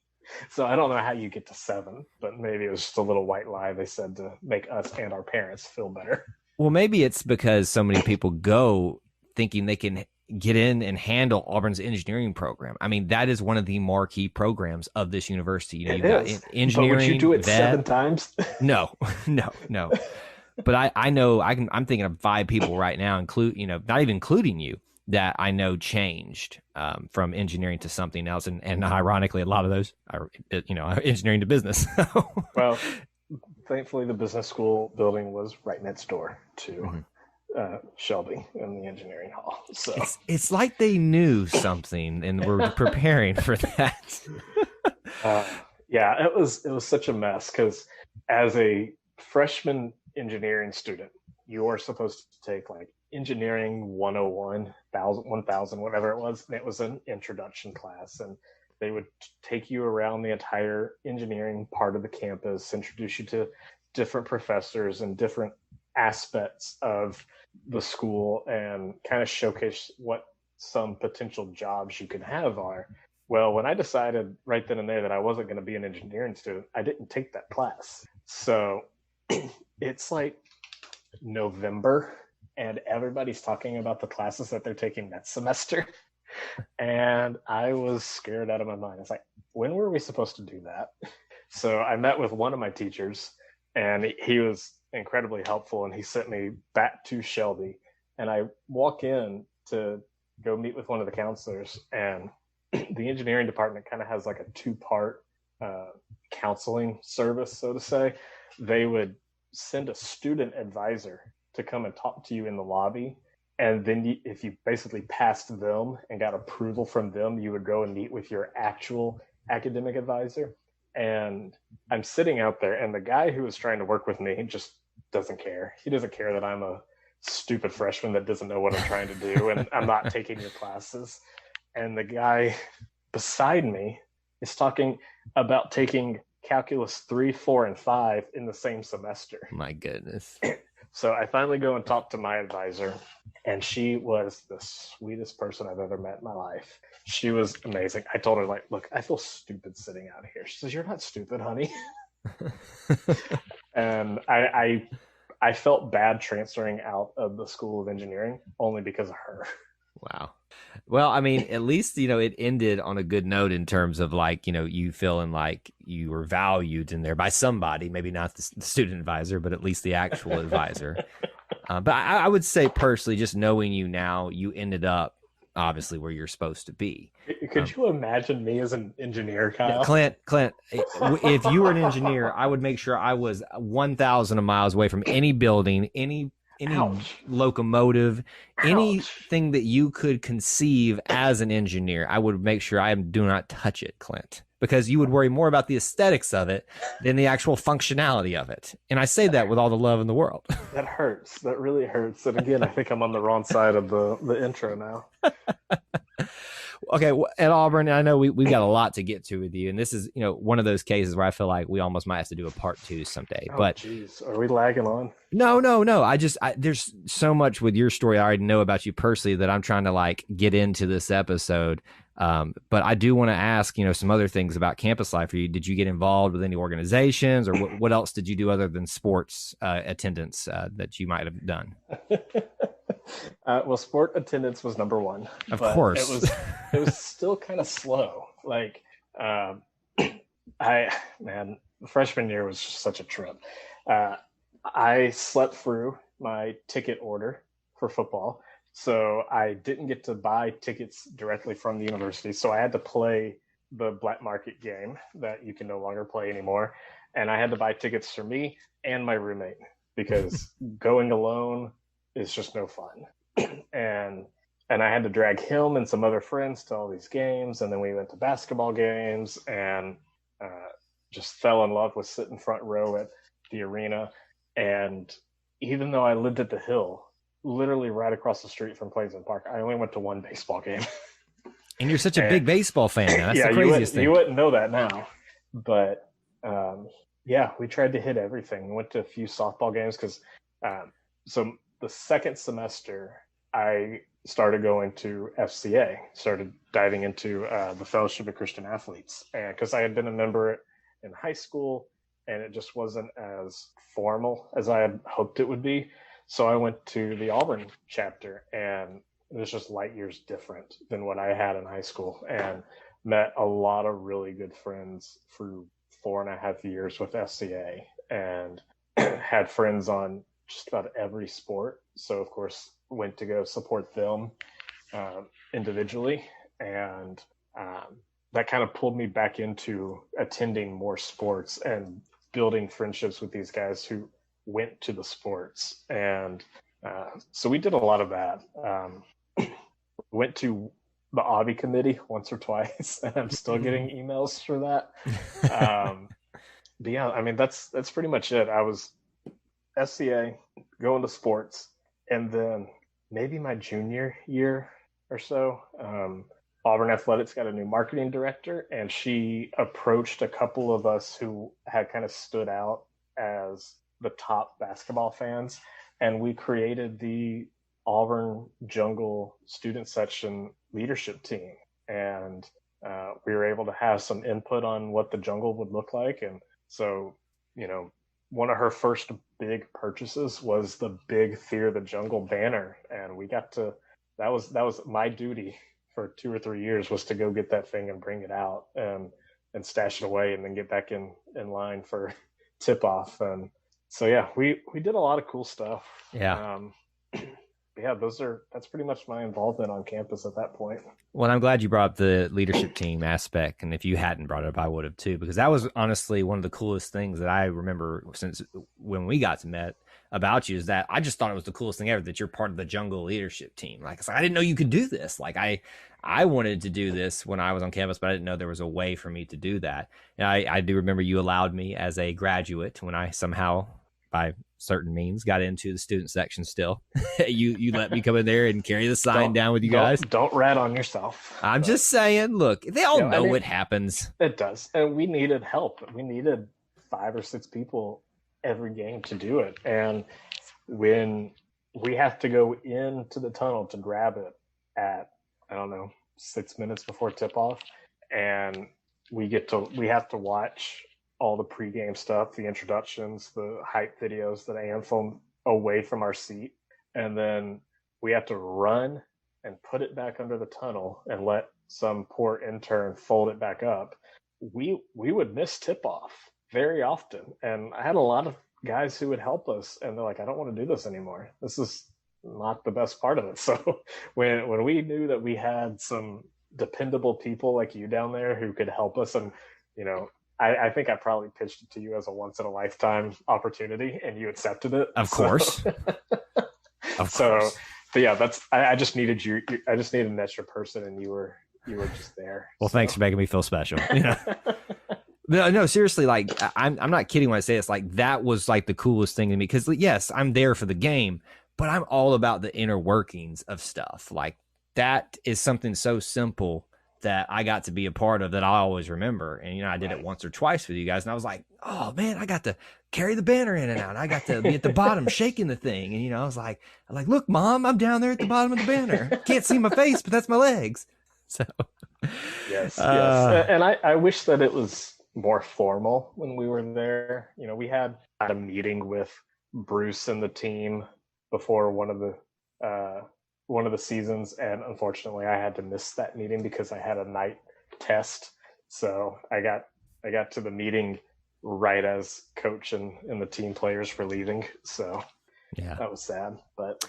So I don't know how you get to 7, but maybe it was just a little white lie they said to make us and our parents feel better. Well, maybe it's because so many people go thinking they can get in and handle Auburn's engineering program. I mean, that is one of the marquee programs of this university. You've got engineering. But would you do it 7 times? No. But I know I'm thinking of 5 people right now, not even including you, that I know changed from engineering to something else. And ironically, a lot of those are, engineering to business. Well, thankfully, the business school building was right next door to Shelby in the engineering hall. So it's like they knew something and were preparing for that. Yeah, it was such a mess because as a freshman engineering student, you are supposed to take like engineering 101, 1000, whatever it was. And it was an introduction class. And they would take you around the entire engineering part of the campus, introduce you to different professors and different aspects of the school and kind of showcase what some potential jobs you could have are. Well, when I decided right then and there that I wasn't going to be an engineering student, I didn't take that class. So it's like November and everybody's talking about the classes that they're taking that semester. And I was scared out of my mind. It's like, when were we supposed to do that? So I met with one of my teachers and he was incredibly helpful and he sent me back to Shelby. And I walk in to go meet with one of the counselors, and the engineering department kind of has like a 2-part counseling service, so to say. They would send a student advisor to come and talk to you in the lobby. And then if you basically passed them and got approval from them, you would go and meet with your actual academic advisor. And I'm sitting out there, and the guy who was trying to work with me just doesn't care. He doesn't care that I'm a stupid freshman that doesn't know what I'm trying to do, and I'm not taking your classes. And the guy beside me is talking about taking calculus 3, 4, and 5 in the same semester. My goodness. So I finally go and talk to my advisor, and she was the sweetest person I've ever met in my life. She was amazing. I told her, like, look, I feel stupid sitting out here. She says, you're not stupid, honey. And I felt bad transferring out of the School of Engineering only because of her. Wow. Well, I mean, at least, it ended on a good note in terms of like, you feeling like you were valued in there by somebody, maybe not the student advisor, but at least the actual advisor. But I would say personally, just knowing you now, you ended up obviously where you're supposed to be. Could you imagine me as an engineer, Kyle? Clint, if you were an engineer, I would make sure I was 1,000 miles away from any building, any Ouch. Locomotive, Ouch. anything that you could conceive as an engineer. I would make sure I do not touch it, Clint, because you would worry more about the aesthetics of it than the actual functionality of it. And I say that with all the love in the world. That hurts. That really hurts. And again, I think I'm on the wrong side of the intro now. Okay, well, at Auburn, I know we've got a lot to get to with you, and this is, one of those cases where I feel like we almost might have to do a part 2 someday. Oh, But geez, are we lagging on? no. There's so much with your story I already know about you personally that I'm trying to like get into this episode. But I do want to ask, some other things about campus life for you. Did you get involved with any organizations, or what else did you do other than sports attendance that you might have done? Well, sport attendance was number one. Of course. It was still kind of slow. Like, freshman year was just such a trip. I slept through my ticket order for football, so I didn't get to buy tickets directly from the university. So I had to play the black market game that you can no longer play anymore, and I had to buy tickets for me and my roommate because going alone is just no fun. and I had to drag him and some other friends to all these games, and then we went to basketball games and just fell in love with sitting front row at the arena. And even though I lived at the Hill, literally right across the street from Plains Park, I only went to one baseball game. And you're such a big baseball fan. That's the craziest thing. You wouldn't know that now. But we tried to hit everything. We went to a few softball games because so the second semester I started going to FCA, started diving into the Fellowship of Christian Athletes. And because I had been a member in high school, and it just wasn't as formal as I had hoped it would be. So I went to the Auburn chapter, and it was just light years different than what I had in high school, and met a lot of really good friends through 4.5 years with FCA, and had friends on just about every sport. So of course went to go support them individually, and that kind of pulled me back into attending more sports and building friendships with these guys who went to the sports. And so we did a lot of that. Went to the Obby committee once or twice, and I'm still getting emails for that. But yeah, I mean, that's pretty much it. I was SCA, going to sports, and then maybe my junior year or so, Auburn Athletics got a new marketing director, and she approached a couple of us who had kind of stood out as the top basketball fans, and we created the Auburn Jungle student section leadership team. And we were able to have some input on what the Jungle would look like. And so, one of her first big purchases was the big Fear the Jungle banner. And we got to, that was my duty for 2 or 3 years, was to go get that thing and bring it out and stash it away, and then get back in line for tip off. And so, yeah, we did a lot of cool stuff. Yeah. That's pretty much my involvement on campus at that point. Well, I'm glad you brought up the leadership team aspect. And if you hadn't brought it up, I would have too, because that was honestly one of the coolest things that I remember since when we got to met about you, is that I just thought it was the coolest thing ever that you're part of the Jungle leadership team. Like, I didn't know you could do this. Like I wanted to do this when I was on campus, but I didn't know there was a way for me to do that. And I do remember you allowed me as a graduate, when I somehow, by certain means, got into the student section still. you let me come in there and carry the sign down with you guys. Don't rat on yourself. I'm just saying, look, they all know what happens. It does. And we needed help. We needed 5 or 6 people every game to do it. And when we have to go into the tunnel to grab it at, 6 minutes before tip off, and we have to watch all the pregame stuff, the introductions, the hype videos, the anthem away from our seat. And then we have to run and put it back under the tunnel and let some poor intern fold it back up. We would miss tip off very often. And I had a lot of guys who would help us, and they're like, I don't want to do this anymore. This is not the best part of it. So when we knew that we had some dependable people like you down there who could help us, and, I think I probably pitched it to you as a once in a lifetime opportunity, and you accepted it. Of course. Of course. But yeah, I just needed you. I just needed an extra person, and you were just there. Well, thanks for making me feel special. No, seriously, like I'm not kidding when I say it's like that was like the coolest thing to me, because yes, I'm there for the game, but I'm all about the inner workings of stuff. Like that is something so simple that I got to be a part of that I always remember. And, you know, I did it once or twice with you guys, and I was like, oh man, I got to carry the banner in and out. I got to be at the bottom shaking the thing. And, you know, I was like, look, Mom, I'm down there at the bottom of the banner. Can't see my face, but that's my legs. So, yes. And I wish that it was more formal when we were there. You know, we had a meeting with Bruce and the team before one of the seasons, and unfortunately I had to miss that meeting because I had a night test. So I got to the meeting right as coach and the team players were leaving. So yeah, that was sad, but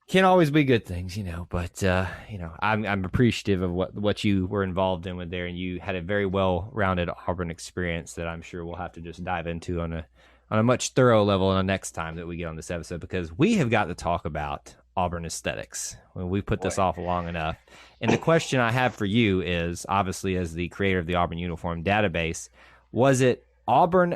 can't always be good things, you know, but you know, I'm appreciative of what you were involved in with there, and you had a very well-rounded Auburn experience that I'm sure we'll have to just dive into on a much thorough level on the next time that we get on this episode, because we have got to talk about Auburn aesthetics when we put this off long enough. And the question I have for you is, obviously, as the creator of the Auburn uniform database, was it Auburn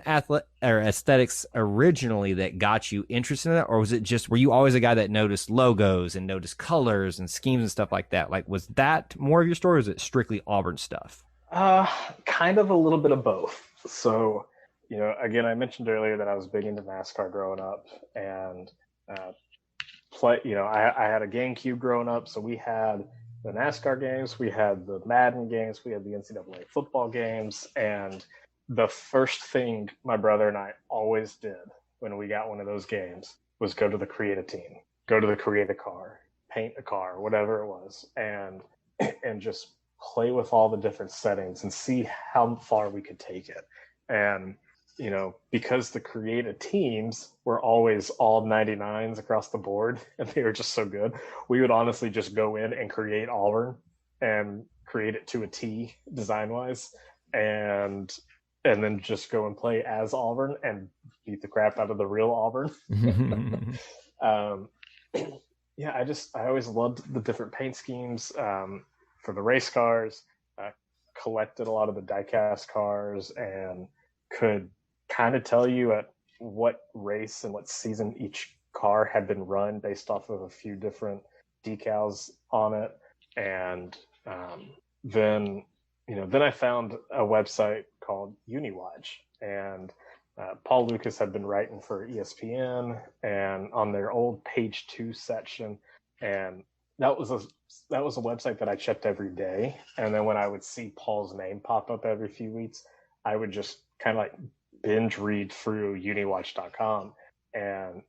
aesthetics originally that got you interested in it, or was it just, were you always a guy that noticed logos and noticed colors and schemes and stuff like that? Like, was that more of your story, or is it strictly Auburn stuff? Kind of a little bit of both. So, you know, again, I mentioned earlier that I was big into NASCAR growing up, and I had a GameCube growing up, so we had the NASCAR games, we had the Madden games, we had the NCAA football games, and the first thing my brother and I always did when we got one of those games was go to the create a team, go to the create a car, paint a car, whatever it was, and just play with all the different settings and see how far we could take it. And you know, because the creative teams were always all 99s across the board and they were just so good, we would honestly just go in and create Auburn and create it to a T design wise, and then just go and play as Auburn and beat the crap out of the real Auburn. Yeah, I always loved the different paint schemes for the race cars. Collected a lot of the diecast cars and could kind of tell you at what race and what season each car had been run based off of a few different decals on it. And then I found a website called UniWatch, and Paul Lucas had been writing for ESPN and on their old page 2 section, and that was a website that I checked every day. And then when I would see Paul's name pop up every few weeks, I would just kind of like binge read through uniwatch.com and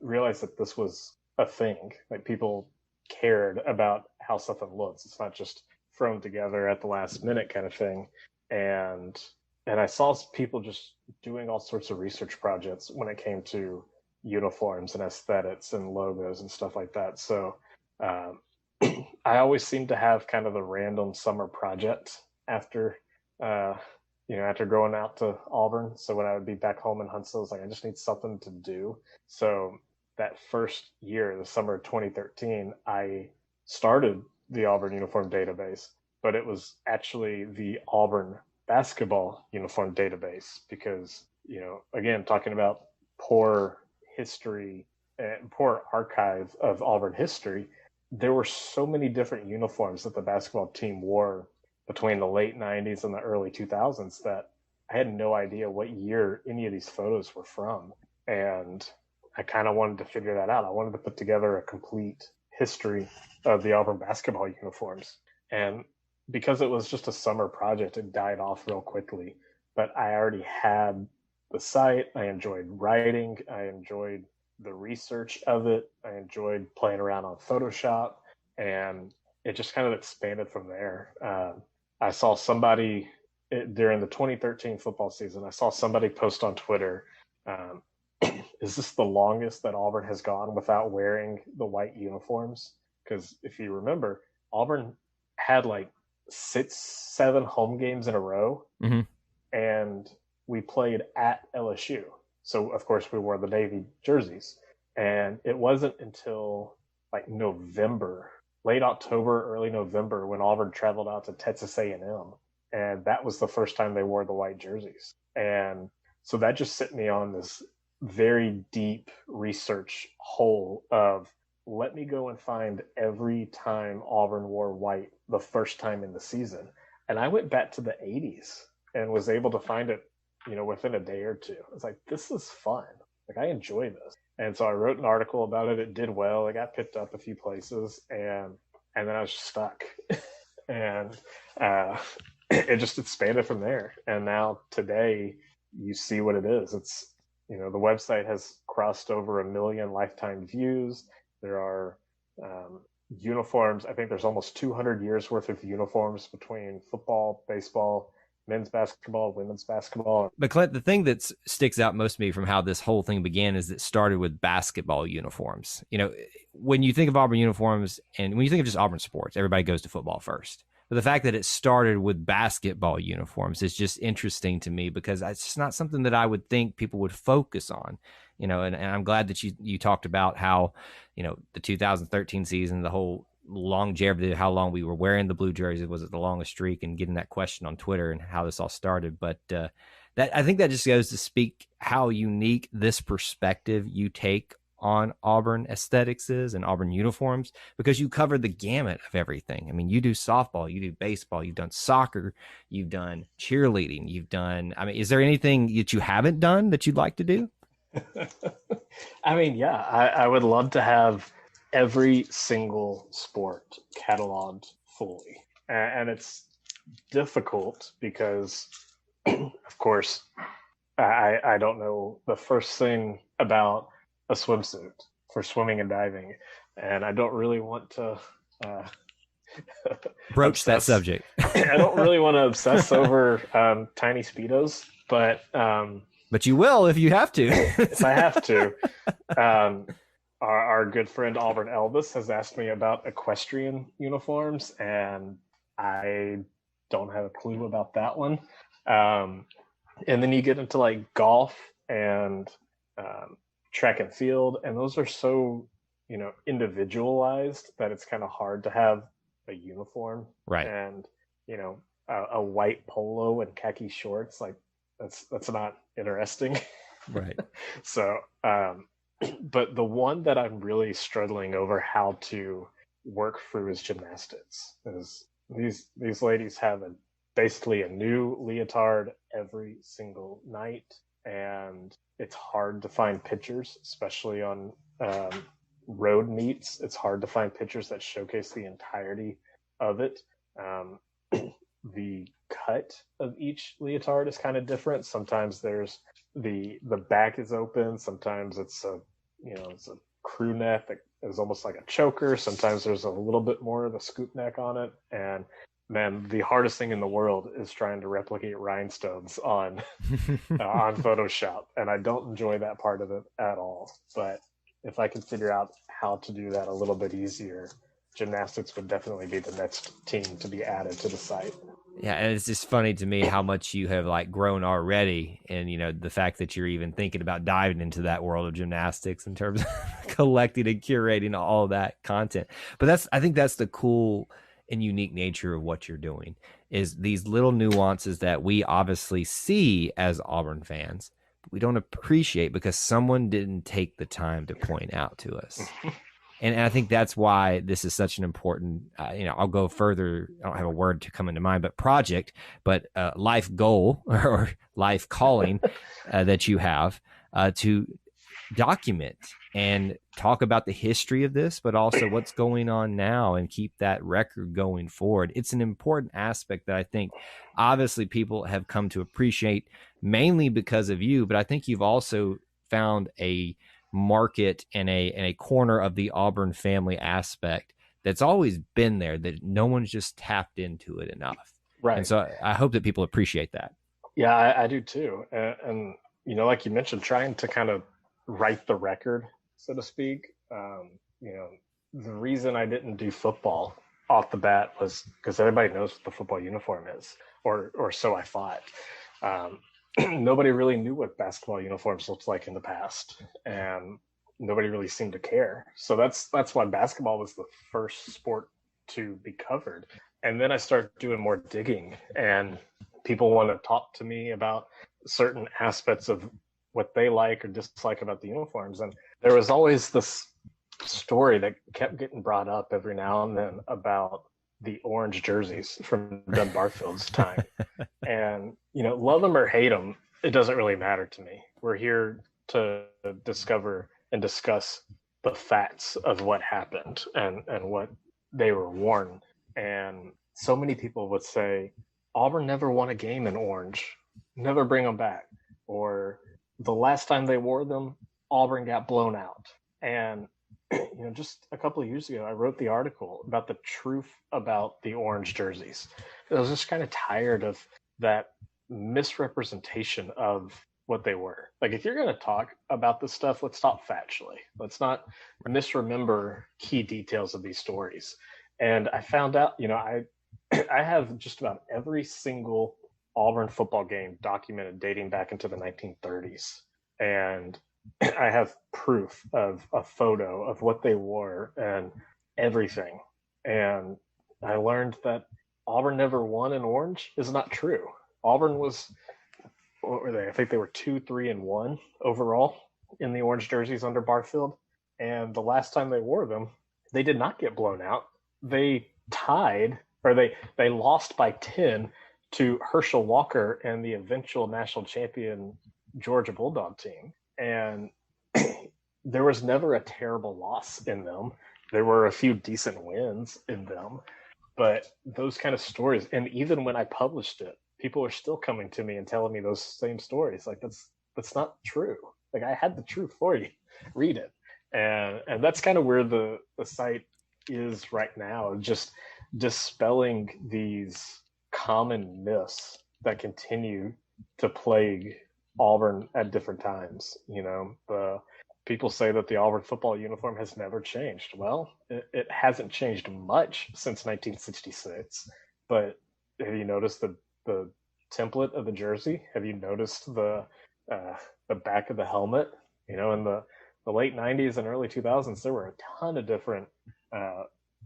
realize that this was a thing. Like, people cared about how something looks. It's not just thrown together at the last minute kind of thing. And I saw people just doing all sorts of research projects when it came to uniforms and aesthetics and logos and stuff like that. So I always seemed to have kind of a random summer project after after going out to Auburn. So when I would be back home in Huntsville, I was like, I just need something to do. So that first year, the summer of 2013, I started the Auburn uniform database, but it was actually the Auburn basketball uniform database because, you know, again, talking about poor history and poor archive of Auburn history, there were so many different uniforms that the basketball team wore between the late 90s and the early 2000s that I had no idea what year any of these photos were from. And I kind of wanted to figure that out. I wanted to put together a complete history of the Auburn basketball uniforms. And because it was just a summer project, it died off real quickly. But I already had the site. I enjoyed writing. I enjoyed the research of it. I enjoyed playing around on Photoshop. And it just kind of expanded from there. I saw somebody during the 2013 football season, I saw somebody post on Twitter, is this the longest that Auburn has gone without wearing the white uniforms? Because if you remember, Auburn had like 6-7 home games in a row, and we played at LSU. So, of course, we wore the Navy jerseys. And it wasn't until like November, late October, early November, when Auburn traveled out to Texas A&M. And that was the first time they wore the white jerseys. And so that just set me on this very deep research hole of let me go and find every time Auburn wore white the first time in the season. And I went back to the 80s and was able to find it, within a day or two. I was like, this is fun. Like, I enjoy this. And so I wrote an article about it. It did well. It got picked up a few places, and then I was just stuck. And it just expanded from there. And now today, you see what it is. It's, the website has crossed over 1 million lifetime views. There are uniforms. I think there's almost 200 years worth of uniforms between football, baseball, men's basketball, women's basketball. But Clint, the thing that sticks out most to me from how this whole thing began is it started with basketball uniforms. When you think of Auburn uniforms and when you think of just Auburn sports, everybody goes to football first. But the fact that it started with basketball uniforms is just interesting to me because it's just not something that I would think people would focus on, and I'm glad that you talked about how, the 2013 season, the whole longevity, how long we were wearing the blue jersey, was it the longest streak, and getting that question on Twitter and how this all started. But that, I think that just goes to speak how unique this perspective you take on Auburn aesthetics is and Auburn uniforms, because you cover the gamut of everything. I mean, you do softball, you do baseball, you've done soccer, you've done cheerleading, is there anything that you haven't done that you'd like to do? I would love to have every single sport cataloged fully. And it's difficult because, of course, I don't know the first thing about a swimsuit for swimming and diving. And I don't really want to broach that subject. I don't really want to obsess over tiny Speedos, but you will if you have to. If I have to. Our good friend Auburn Elvis has asked me about equestrian uniforms, and I don't have a clue about that one. And then you get into like golf and track and field, and those are so, individualized that it's kind of hard to have a uniform. Right. And, a white polo and khaki shorts, like that's not interesting. Right. So, but the one that I'm really struggling over how to work through is gymnastics. Is these ladies have basically a new leotard every single night, and it's hard to find pictures, especially on road meets. It's hard to find pictures that showcase the entirety of it. The cut of each leotard is kind of different. Sometimes there's the back is open. Sometimes it's a crew neck that is almost like a choker. Sometimes there's a little bit more of a scoop neck on it. And man, the hardest thing in the world is trying to replicate rhinestones on on Photoshop, and I don't enjoy that part of it at all. But if I can figure out how to do that a little bit easier, gymnastics would definitely be the next team to be added to the site. Yeah, and it's just funny to me how much you have like grown already, and the fact that you're even thinking about diving into that world of gymnastics in terms of collecting and curating all of that content. But I think that's the cool and unique nature of what you're doing, is these little nuances that we obviously see as Auburn fans, but we don't appreciate because someone didn't take the time to point out to us. And I think that's why this is such an important, I'll go further. I don't have a word to come into mind, but project, but life goal or life calling that you have to document and talk about the history of this, but also what's going on now and keep that record going forward. It's an important aspect that I think obviously people have come to appreciate mainly because of you, but I think you've also found a market and a corner of the Auburn family aspect that's always been there, that no one's just tapped into it enough. Right. And so I hope that people appreciate that. Yeah, I do too. And like you mentioned, trying to kind of write the record, so to speak. The reason I didn't do football off the bat was because everybody knows what the football uniform is, or so I thought. Nobody really knew what basketball uniforms looked like in the past, and nobody really seemed to care. So that's why basketball was the first sport to be covered. And then I started doing more digging, and people want to talk to me about certain aspects of what they like or dislike about the uniforms. And there was always this story that kept getting brought up every now and then about the orange jerseys from Doug Barfield's time. And, love them or hate them, it doesn't really matter to me. We're here to discover and discuss the facts of what happened and what they were worn. And so many people would say, Auburn never won a game in orange. Never bring them back. Or the last time they wore them, Auburn got blown out. And, just a couple of years ago, I wrote the article about the truth about the orange jerseys. I was just kind of tired of that misrepresentation of what they were. Like, if you're going to talk about this stuff, let's talk factually. Let's not misremember key details of these stories. And I found out, I have just about every single Auburn football game documented dating back into the 1930s. And I have proof of a photo of what they wore and everything. And I learned that Auburn never won in orange is not true. Auburn was, what were they? I think they were 2-3-1 overall in the orange jerseys under Barfield. And the last time they wore them, they did not get blown out. They tied, or they lost by 10 to Herschel Walker and the eventual national champion Georgia Bulldog team. And there was never a terrible loss in them. There were a few decent wins in them. But those kind of stories, and even when I published it, people are still coming to me and telling me those same stories. Like, that's not true. Like, I had the truth for you. Read it. And that's kind of where the site is right now, just dispelling these common myths that continue to plague Auburn at different times. People say that the Auburn football uniform has never changed. Well, it hasn't changed much since 1966, but have you noticed the template of the jersey? Have you noticed the back of the helmet? In the late 90s and early 2000s, there were a ton of different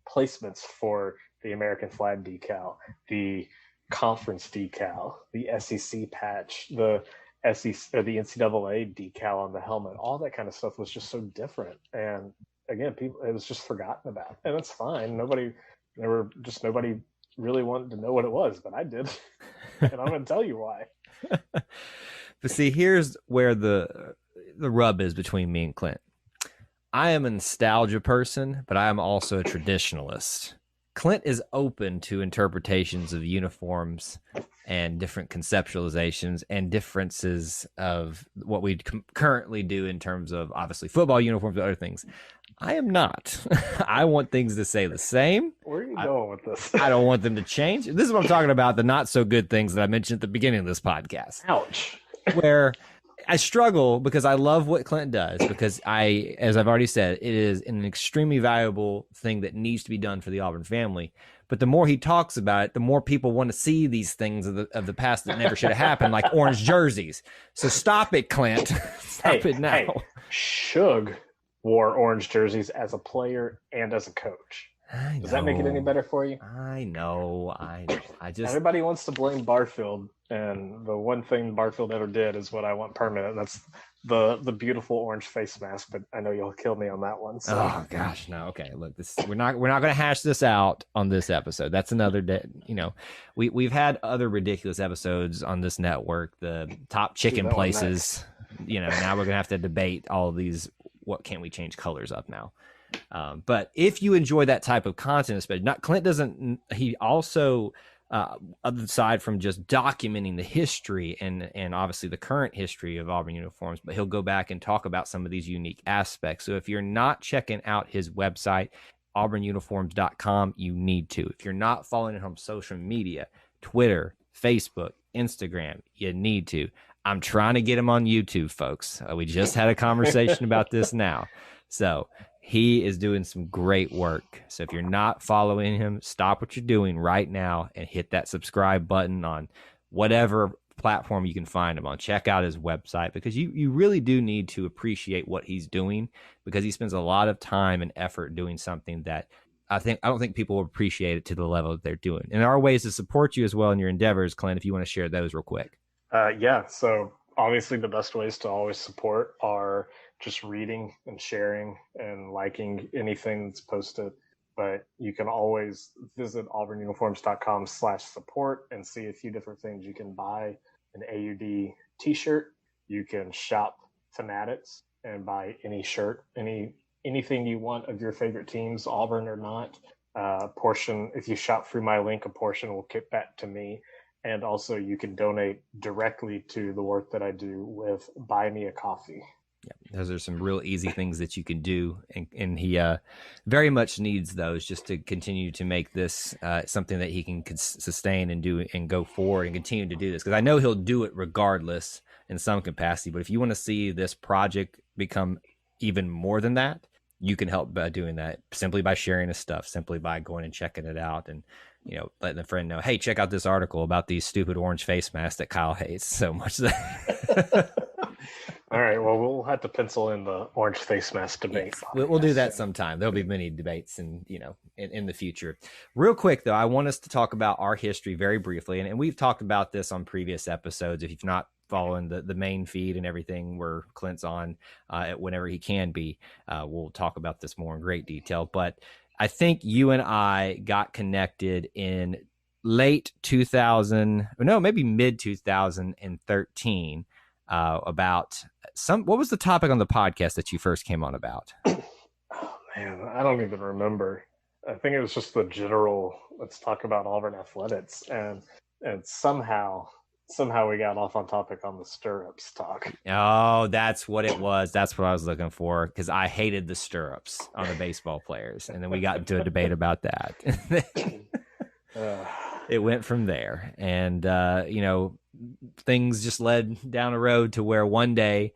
placements for the American flag decal, the conference decal, the SEC patch, the SEC or the NCAA decal on the helmet. All that kind of stuff was just so different. And again, it was just forgotten about, and that's fine. Nobody really wanted to know what it was, but I did, and I'm going to tell you why. But see, here's where the rub is between me and Clint. I am a nostalgia person, but I am also a traditionalist. Clint is open to interpretations of uniforms and different conceptualizations and differences of what we currently do in terms of, obviously, football uniforms and other things. I am not. I want things to stay the same. Where are you going with this? I don't want them to change. This is what I'm talking about, the not so good things that I mentioned at the beginning of this podcast. Ouch. Where I struggle because I love what Clint does, because as I've already said, it is an extremely valuable thing that needs to be done for the Auburn family. But the more he talks about it, the more people want to see these things of the past that never should have happened, like orange jerseys. So stop it, Clint. Stop it now. Hey, Suge wore orange jerseys as a player and as a coach. Does that make it any better for you? I know. Everybody wants to blame Barfield, and the one thing Barfield ever did is what I want permanent. That's the beautiful orange face mask. But I know you'll kill me on that one. So. Oh gosh, no. Okay, look, we're not going to hash this out on this episode. That's another day. We've had other ridiculous episodes on this network. The top chicken places. Now we're gonna have to debate all of these. What can't we change colors of now? But if you enjoy that type of content, especially Clint doesn't, he also, aside from just documenting the history and obviously the current history of Auburn uniforms, but he'll go back and talk about some of these unique aspects. So if you're not checking out his website, auburnuniforms.com, you need to. If you're not following him on social media, Twitter, Facebook, Instagram, you need to. I'm trying to get him on YouTube, folks. We just had a conversation about this now. So he is doing some great work. So if you're not following him, stop what you're doing right now and hit that subscribe button on whatever platform you can find him on. Check out his website, because you really do need to appreciate what he's doing, because he spends a lot of time and effort doing something that I don't think people will appreciate it to the level that they're doing. And there are ways to support you as well in your endeavors, Clint, if you want to share those real quick. Yeah. So obviously the best ways to always support are just reading and sharing and liking anything that's posted. But you can always visit auburnuniforms.com/support and see a few different things. You can buy an AUD t-shirt. You can shop Fanatics and buy any shirt, anything you want of your favorite teams, Auburn or not. Portion, if you shop through my link, a portion will kick back to me. And also you can donate directly to the work that I do with Buy Me a Coffee. Yeah, those are some real easy things that you can do, and he very much needs those just to continue to make this something that he can sustain and do and go forward and continue to do this, because I know he'll do it regardless in some capacity. But if you want to see this project become even more than that, you can help by doing that simply by sharing his stuff, simply by going and checking it out, and letting a friend know, hey, check out this article about these stupid orange face masks that Kyle hates so much. All right, well, we'll have to pencil in the orange face mask debate. Yes, we'll do that sometime. There'll be many debates in the future. Real quick, though, I want us to talk about our history very briefly. And we've talked about this on previous episodes. If you've not following the main feed and everything where Clint's on whenever he can be, we'll talk about this more in great detail. But I think you and I got connected in late 2000, no, maybe mid 2013 about what was the topic on the podcast that you first came on about? Oh man, I don't even remember. I think it was just the general, let's talk about Auburn athletics, and somehow we got off on topic on the stirrups talk. Oh, that's what it was. That's what I was looking for, because I hated the stirrups on the baseball players, and then we got into a debate about that. It went from there, and things just led down a road to where one day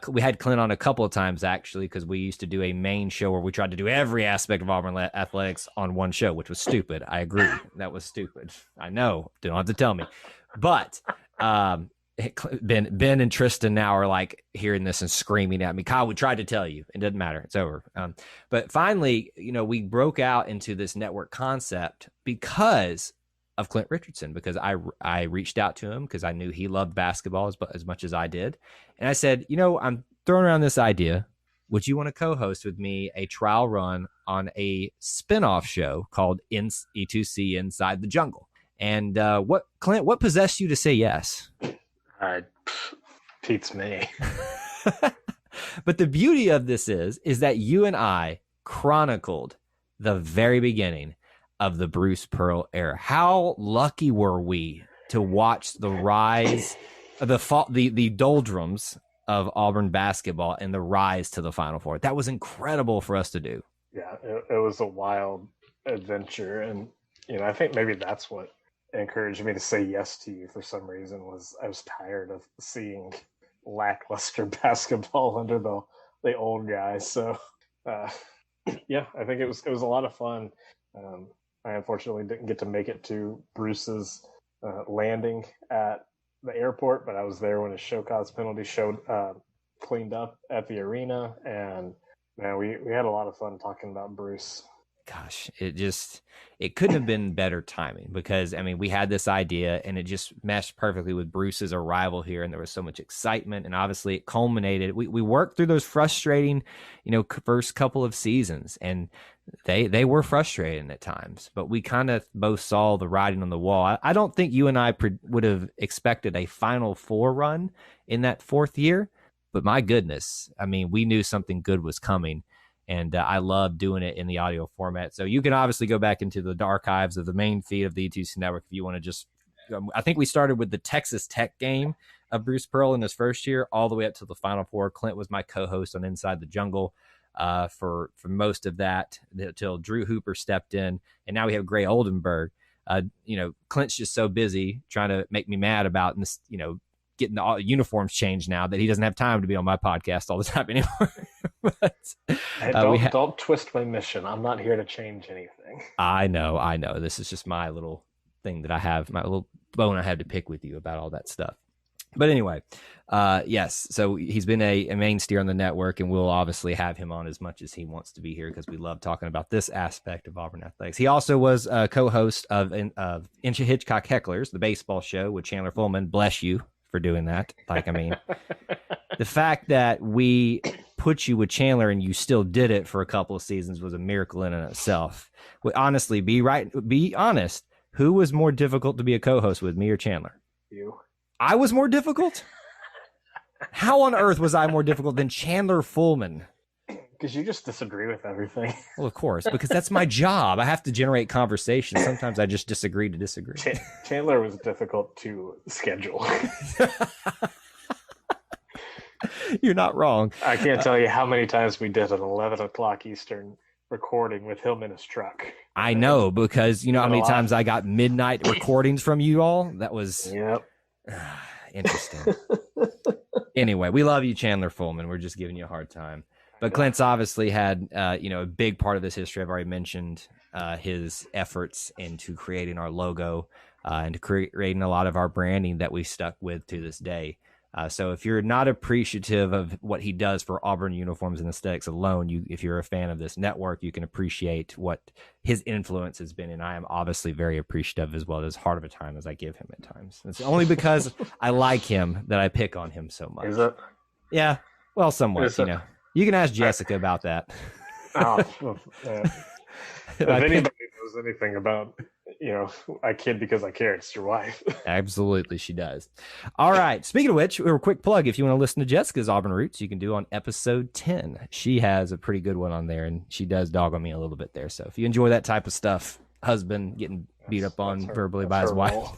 we had Clint on a couple of times, actually, because we used to do a main show where we tried to do every aspect of Auburn athletics on one show, which was stupid. I agree. That was stupid. I know. Don't have to tell me. But Ben and Tristan now are like hearing this and screaming at me. Kyle, we tried to tell you. It doesn't matter. It's over. But finally, we broke out into this network concept because of Clint Richardson, because I reached out to him because I knew he loved basketball as much as I did. And I said, I'm throwing around this idea. Would you want to co-host with me a trial run on a spinoff show called E2C Inside the Jungle? And Clint, what possessed you to say yes? Beats me. But the beauty of this is that you and I chronicled the very beginning of the Bruce Pearl era. How lucky were we to watch the rise, the doldrums of Auburn basketball and the rise to the Final Four. That was incredible for us to do. Yeah, it was a wild adventure, and I think maybe that's what encouraged me to say yes to you for some reason. Was I was tired of seeing lackluster basketball under the old guys. So yeah, I think it was a lot of fun. I unfortunately didn't get to make it to Bruce's landing at the airport, but I was there when his show cause penalty cleaned up at the arena, and man, we had a lot of fun talking about Bruce. Gosh, it couldn't have been better timing, because we had this idea and it just meshed perfectly with Bruce's arrival here, and there was so much excitement, and obviously it culminated. We worked through those frustrating, first couple of seasons, and they were frustrating at times, but we kind of both saw the writing on the wall. I don't think you and I would have expected a Final Four run in that fourth year, but my goodness, we knew something good was coming. And I love doing it in the audio format. So you can obviously go back into the archives of the main feed of the E2C Network if you want to just I think we started with the Texas Tech game of Bruce Pearl in his first year, all the way up to the Final Four. Clint was my co-host on Inside the Jungle for most of that until Drew Hooper stepped in. And now we have Gray Oldenburg. Clint's just so busy trying to make me mad about this, getting the uniforms changed now that he doesn't have time to be on my podcast all the time anymore. But, don't twist my mission. I'm not here to change anything. I know. This is just my little thing that I have, my little bone I have to pick with you about all that stuff. But anyway, yes. So he's been a mainstay on the network, and we'll obviously have him on as much as he wants to be here because we love talking about this aspect of Auburn athletics. He also was a co-host of Inch Hitchcock Hecklers, the baseball show with Chandler Fullman. Bless you for doing that. The fact that we put you with Chandler and you still did it for a couple of seasons was a miracle in and of itself. Well, honestly, be honest. Who was more difficult to be a co-host with, me or Chandler? You. I was more difficult? How on earth was I more difficult than Chandler Fullman? Because you just disagree with everything. Well, of course, because that's my job. I have to generate conversation. Sometimes I just disagree to disagree. Chandler was difficult to schedule. You're not wrong. I can't tell you how many times we did an 11 o'clock Eastern recording with him in his truck. I know, because you know how many times I got midnight recordings from you all? That was interesting. Anyway, we love you, Chandler Fullman. We're just giving you a hard time. But Clint's obviously had, a big part of this history. I've already mentioned his efforts into creating our logo and to creating a lot of our branding that we stuck with to this day. So if you're not appreciative of what he does for Auburn uniforms and aesthetics alone, if you're a fan of this network, you can appreciate what his influence has been. And I am obviously very appreciative, as well as hard of a time as I give him at times. It's only because I like him that I pick on him so much. Is it? Yeah. Well, somewhat, You can ask Jessica about that. If anybody knows anything about, I kid because I care, it's your wife. Absolutely, she does. All right. Speaking of which, a quick plug. If you want to listen to Jessica's Auburn Roots, you can do on episode 10. She has a pretty good one on there, and she does dog on me a little bit there. So if you enjoy that type of stuff, husband getting beat up on verbally by his wife,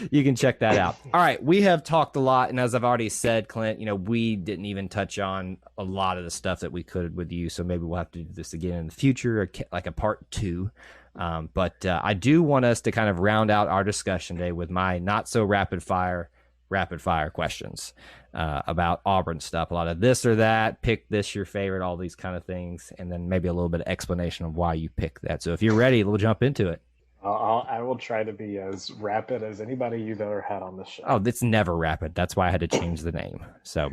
you can check that out. All right. We have talked a lot. And as I've already said, Clint, we didn't even touch on a lot of the stuff that we could with you. So maybe we'll have to do this again in the future, like a part 2. But I do want us to kind of round out our discussion today with my not so rapid fire questions about Auburn stuff. A lot of this or that, pick this your favorite, all these kind of things. And then maybe a little bit of explanation of why you picked that. So if you're ready, we'll jump into it. I will try to be as rapid as anybody you've ever had on this show. Oh, it's never rapid. That's why I had to change the name. So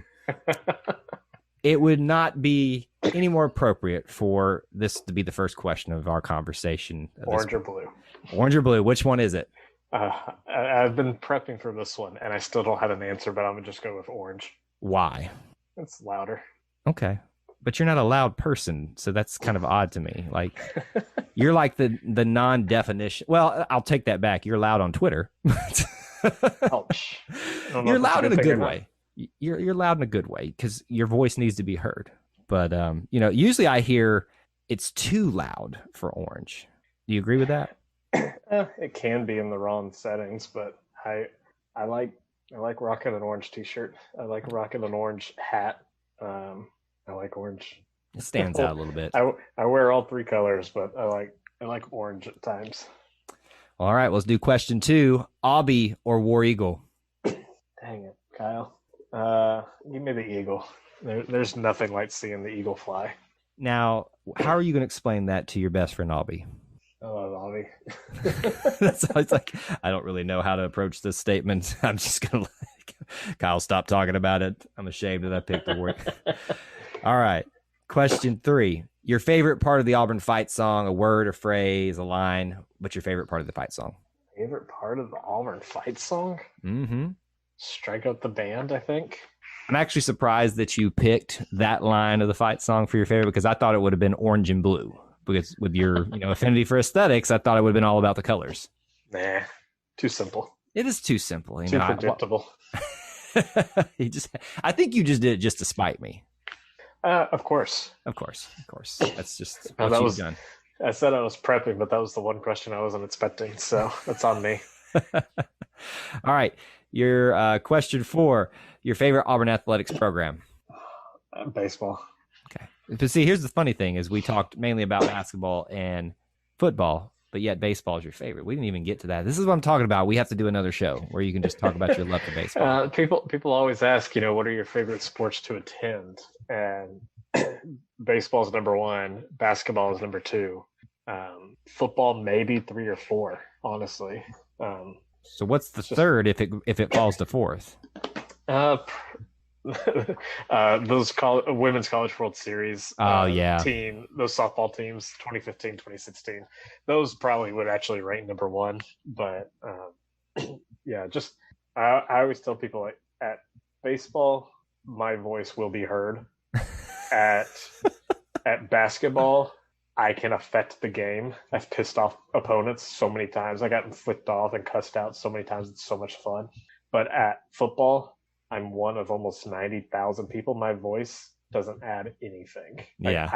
it would not be any more appropriate for this to be the first question of our conversation. Orange or blue? Orange or blue? Which one is it? I've been prepping for this one, and I still don't have an answer, but I'm going to just go with orange. Why? It's louder. Okay. But you're not a loud person, so that's kind of odd to me. Like, you're like the non-definition. Well, I'll take that back. You're loud on Twitter. Ouch. You're loud in a good way. You're loud in a good way because your voice needs to be heard. But usually I hear it's too loud for orange. Do you agree with that? It can be in the wrong settings, but I like rocking an orange t-shirt. I like rocking an orange hat. I like orange. It stands out a little bit. I wear all 3 colors, but I like orange at times. All right, let's do question 2. Aubie or War Eagle? Dang it, Kyle. Give me the eagle. There's nothing like seeing the eagle fly. Now, how are you going to explain that to your best friend Aubie? I love Aubie. It's like, I don't really know how to approach this statement. I'm just going to Kyle, stop talking about it. I'm ashamed that I picked the word. All right. Question 3. Your favorite part of the Auburn fight song, a word, a phrase, a line. What's your favorite part of the fight song? Favorite part of the Auburn fight song? Mm-hmm. Strike Out the Band, I think. I'm actually surprised that you picked that line of the fight song for your favorite because I thought it would have been orange and blue. Because with your affinity for aesthetics, I thought it would have been all about the colors. Nah, too simple. It is too simple. Too predictable. I think you just did it just to spite me. Of course. That's just what you've done. I said I was prepping, but that was the one question I wasn't expecting, so that's on me. All right. Your question 4, your favorite Auburn athletics program? Baseball. Okay. But see, here's the funny thing is we talked mainly about basketball and football, but yet baseball is your favorite. We didn't even get to that. This is what I'm talking about. We have to do another show where you can just talk about your love for baseball. People always ask, what are your favorite sports to attend? And baseball is number 1. Basketball is number 2. Football maybe 3 or 4, honestly. So what's the third if it falls to 4th? Those women's college world series team, those softball teams 2015 2016, those probably would actually rank number 1, but I always tell people, like, at baseball, my voice will be heard. At basketball, I can affect the game. I've pissed off opponents so many times. I gotten flicked off and cussed out so many times. It's so much fun. But at football, I'm one of almost 90,000 people. My voice doesn't add anything. Yeah.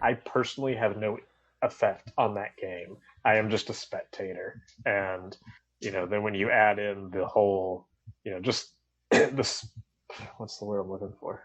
I personally have no effect on that game. I am just a spectator. And, then when you add in the whole, just this, what's the word I'm looking for?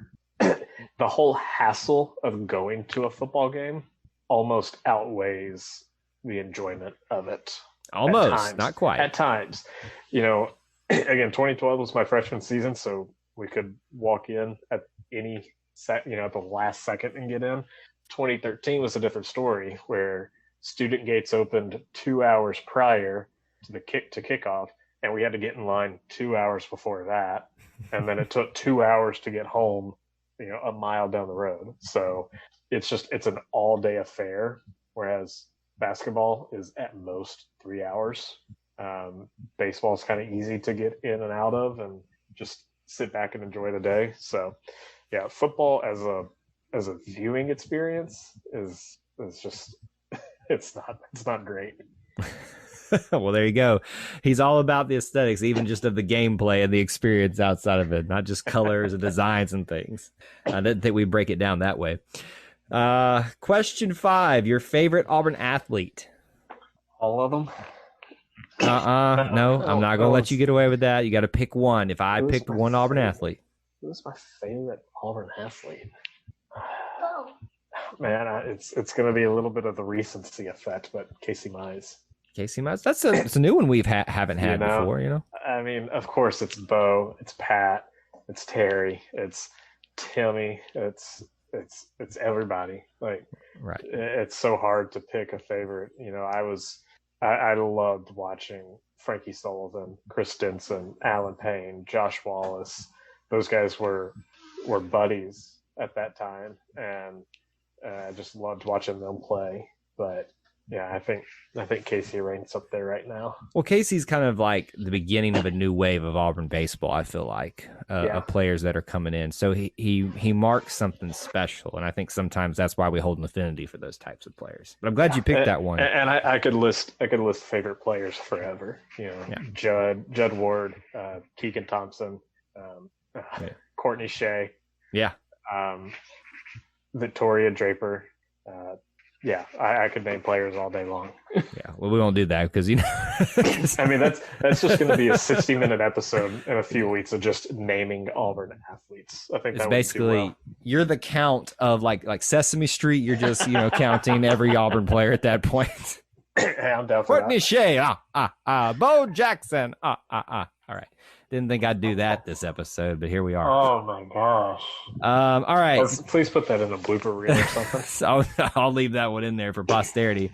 The whole hassle of going to a football game almost outweighs the enjoyment of it. Almost, not quite. At times, again, 2012 was my freshman season, so we could walk in at any at the last second and get in. 2013 was a different story, where student gates opened 2 hours prior to kickoff, and we had to get in line 2 hours before that, and then it took 2 hours to get home, a mile down the road. So it's an all-day affair, whereas basketball is at most 3 hours. Baseball is kind of easy to get in and out of and just sit back and enjoy the day. So yeah, football as a viewing experience is just it's not great. Well, there you go. He's all about the aesthetics, even just of the gameplay and the experience outside of it, not just colors and designs and things. I didn't think we'd break it down that way. Question 5, your favorite Auburn athlete? All of them? No, I'm not going to let you get away with that. You got to pick one. If I picked one Auburn athlete. Who's my favorite Auburn athlete? Man, it's going to be a little bit of the recency effect, but Casey Mize. Casey Mize. That's a new one we've haven't had before, I mean, of course, it's Bo, it's Pat, it's Terry, it's Timmy, it's everybody. Like, right. It's so hard to pick a favorite. I loved watching Frankie Sullivan, Chris Stinson, Alan Payne, Josh Wallace. Those guys were buddies at that time, and I just loved watching them play. But yeah, I think Casey ranks up there right now. Well, Casey's kind of like the beginning of a new wave of Auburn baseball, I feel like, of players that are coming in. So he marks something special, and I think sometimes that's why we hold an affinity for those types of players. But I'm glad you picked that one. And I could list favorite players forever. Judd Ward, Keegan Thompson, Courtney Shea, Victoria Draper. I could name players all day long. Yeah, well, we won't do that because I mean, that's just going to be a 60-minute episode in a few weeks of just naming Auburn athletes. I think it's basically you're the count of like Sesame Street. You're just counting every Auburn player at that point. Hey, I'm down for Courtney Shea, Bo Jackson, All right. Didn't think I'd do that this episode, but here we are. Oh my gosh! All right. Please put that in a blooper reel or something. I'll leave that one in there for posterity.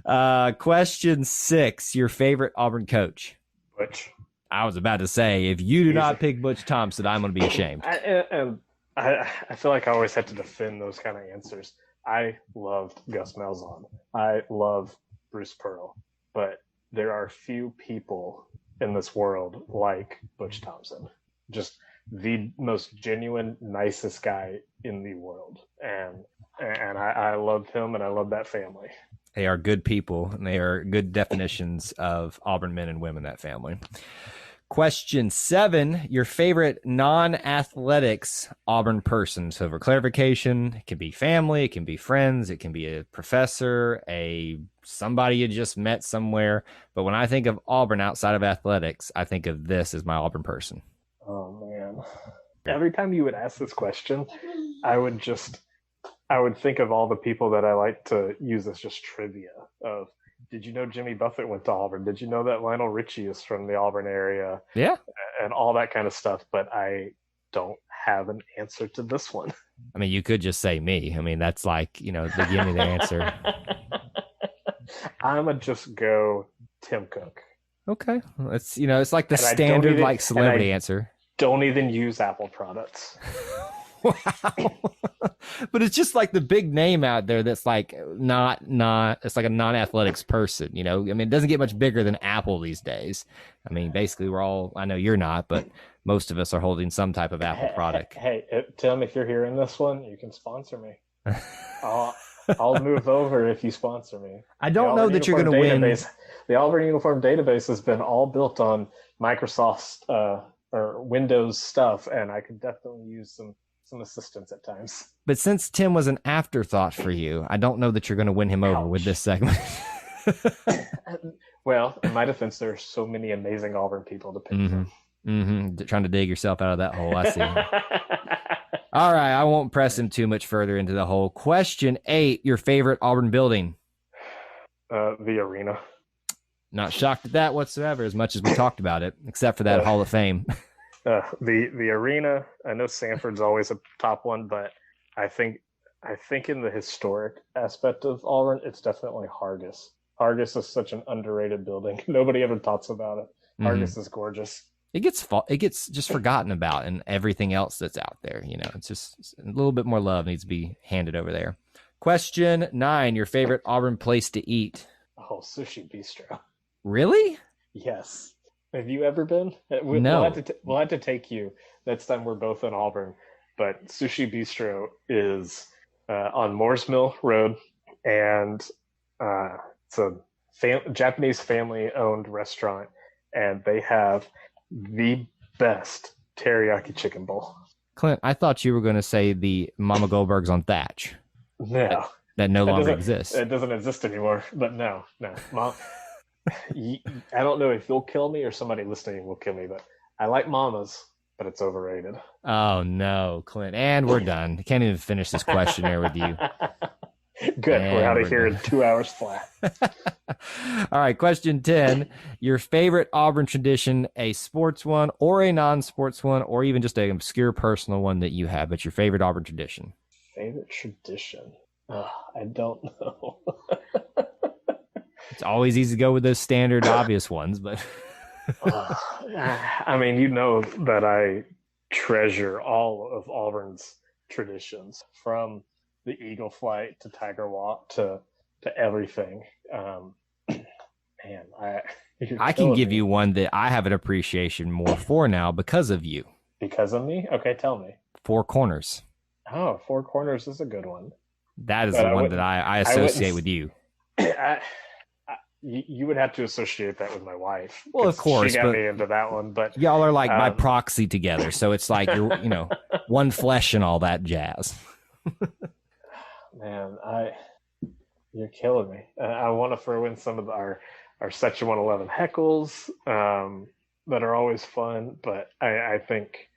Question 6: your favorite Auburn coach? Butch. I was about to say, if you do not pick Butch Thompson, I'm going to be ashamed. I feel like I always have to defend those kind of answers. I loved Gus Malzahn. I love Bruce Pearl, but there are few people in this world like Butch Thompson. Just the most genuine, nicest guy in the world. And I loved him, and I love that family. They are good people, and they are good definitions of Auburn men and women, that family. Question 7, your favorite non-athletics Auburn person. So for clarification, it can be family, it can be friends, it can be a professor, somebody you just met somewhere. But when I think of Auburn outside of athletics, I think of this as my Auburn person. Oh, man. Every time you would ask this question, I would think of all the people that I like to use as just trivia of, did you know Jimmy Buffett went to Auburn? Did you know that Lionel Richie is from the Auburn area? Yeah. And all that kind of stuff. But I don't have an answer to this one. I mean, you could just say me. I mean, that's like, they give me the answer. I'm going to just go Tim Cook. Okay. It's, it's like the standard, like, celebrity answer. Don't even use Apple products. Wow. But it's just like the big name out there that's like not it's like a non-athletics person, you know. I mean, it doesn't get much bigger than Apple these days. I mean, basically we're all, I know you're not, but most of us are holding some type of Apple product. Hey, Tim, if you're hearing this one, you can sponsor me. I'll move over if you sponsor me. I don't know that you're going to win. The Auburn Uniform Database has been all built on Microsoft or Windows stuff, and I could definitely use some assistance at times. But since Tim was an afterthought for you, I don't know that you're going to win him over with this segment. Well, in my defense, there are so many amazing Auburn people to pick from. Trying to dig yourself out of that hole. I see. All right, I won't press him too much further into the hole. Question 8, your favorite Auburn building? The arena. Not shocked at that whatsoever, as much as we talked about it, except for that Hall of Fame. The arena. I know Sanford's always a top one, but I think in the historic aspect of Auburn, it's definitely Hargis. Hargis is such an underrated building. Nobody ever talks about it. Hargis is gorgeous. It gets just forgotten about, and everything else that's out there. You know, it's just a little bit more love needs to be handed over there. Question 9, your favorite Auburn place to eat? Oh, Sushi Bistro. Really? Yes. Have you ever been? No. We'll have to take you next time we're both in Auburn. But Sushi Bistro is on Moores Mill Road, and it's a Japanese family-owned restaurant, and they have the best teriyaki chicken bowl. Clint, I thought you were going to say the Mama Goldberg's on Thatch. No. That no longer exists. It doesn't exist anymore, but no. Mom, I don't know if you'll kill me or somebody listening will kill me, but I like Mama's, but it's overrated. Oh, no, Clint. And we're done. I can't even finish this questionnaire with you. Good. We're out of here in 2 hours flat. All right. Question 10. Your favorite Auburn tradition, a sports one or a non-sports one, or even just an obscure personal one that you have, but your favorite Auburn tradition? Favorite tradition? I don't know. It's always easy to go with those standard obvious ones, but I mean, you know that I treasure all of Auburn's traditions, from the Eagle Flight to Tiger Walk to everything. Man, I can give you one that I have an appreciation more for now because of you. Because of me? Okay, tell me. Four Corners. Oh, Four Corners is a good one. That is the one that I associate with you. You would have to associate that with my wife. Well, of course. She got me into that one. But y'all are like by proxy together. So it's like, you're, one flesh and all that jazz. Man, you're killing me. I want to throw in some of our Section 111 heckles that are always fun, but I think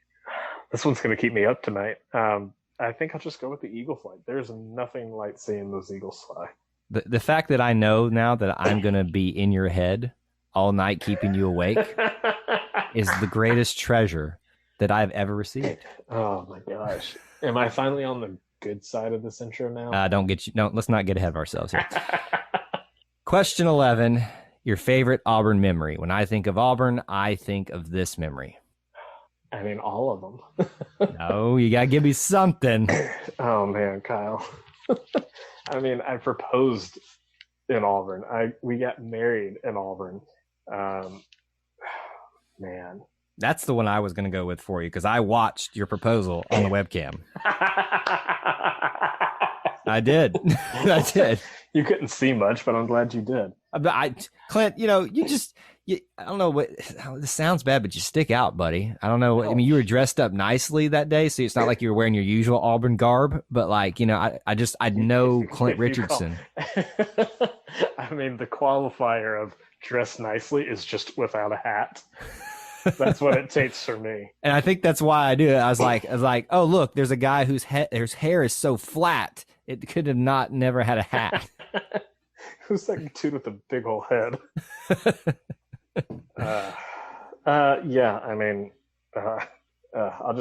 this one's going to keep me up tonight. I think I'll just go with the Eagle Flight. There's nothing like seeing those eagles fly. The fact that I know now that I'm going to be in your head all night keeping you awake is the greatest treasure that I've ever received. Oh my gosh. Am I finally on the good side of this intro now? Let's not get ahead of ourselves here. Question 11, your favorite Auburn memory. When I think of Auburn, I think of this memory. I mean, all of them. No, you got to give me something. Oh man, Kyle. I mean, I proposed in Auburn. We got married in Auburn. Man. That's the one I was going to go with for you, because I watched your proposal on the webcam. I did. I did. You couldn't see much, but I'm glad you did. Clint, I don't know what, this sounds bad, but you stick out, buddy. I don't know. I mean, you were dressed up nicely that day, so it's not like you were wearing your usual Auburn garb, but like, I know Clint Richardson. I mean, the qualifier of dress nicely is just without a hat. That's what it takes for me. And I think that's why I do it. I was like, oh, look, there's a guy whose hair is so flat. It could have never had a hat. Who's that dude with the big old head? Yeah, I mean, I'll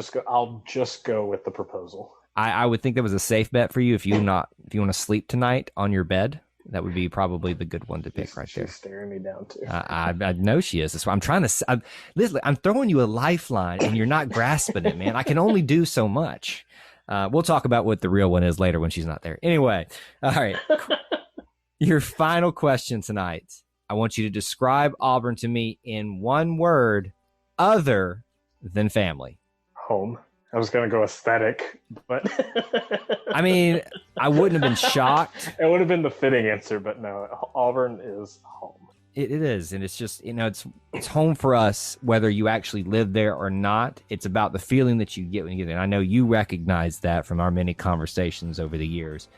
just go with the proposal. I would think that was a safe bet for you if you want to sleep tonight on your bed. That would be probably the good one to pick there. She's staring me down too. I know she is. That's why I'm trying to. Listen, I'm throwing you a lifeline, and you're not grasping it, man. I can only do so much. We'll talk about what the real one is later when she's not there. Anyway, all right. Your final question tonight. I want you to describe Auburn to me in one word other than family. Home. I was going to go aesthetic, but I mean, I wouldn't have been shocked. It would have been the fitting answer, but no, Auburn is home. It is, and it's just, it's home for us, whether you actually live there or not. It's about the feeling that you get when you get there. And I know you recognize that from our many conversations over the years.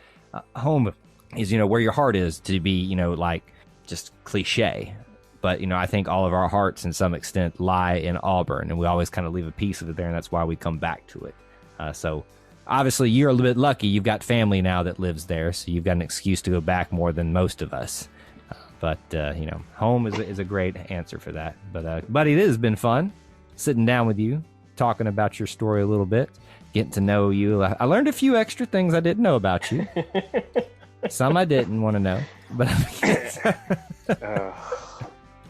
Home is, where your heart is, to be, like just cliche. But, I think all of our hearts, in some extent, lie in Auburn, and we always kind of leave a piece of it there, and that's why we come back to it. So, obviously, you're a little bit lucky. You've got family now that lives there, so you've got an excuse to go back more than most of us. But, home is a great answer for that. But, buddy, it has been fun sitting down with you, talking about your story a little bit, getting to know you. I learned a few extra things I didn't know about you. Some I didn't want to know. But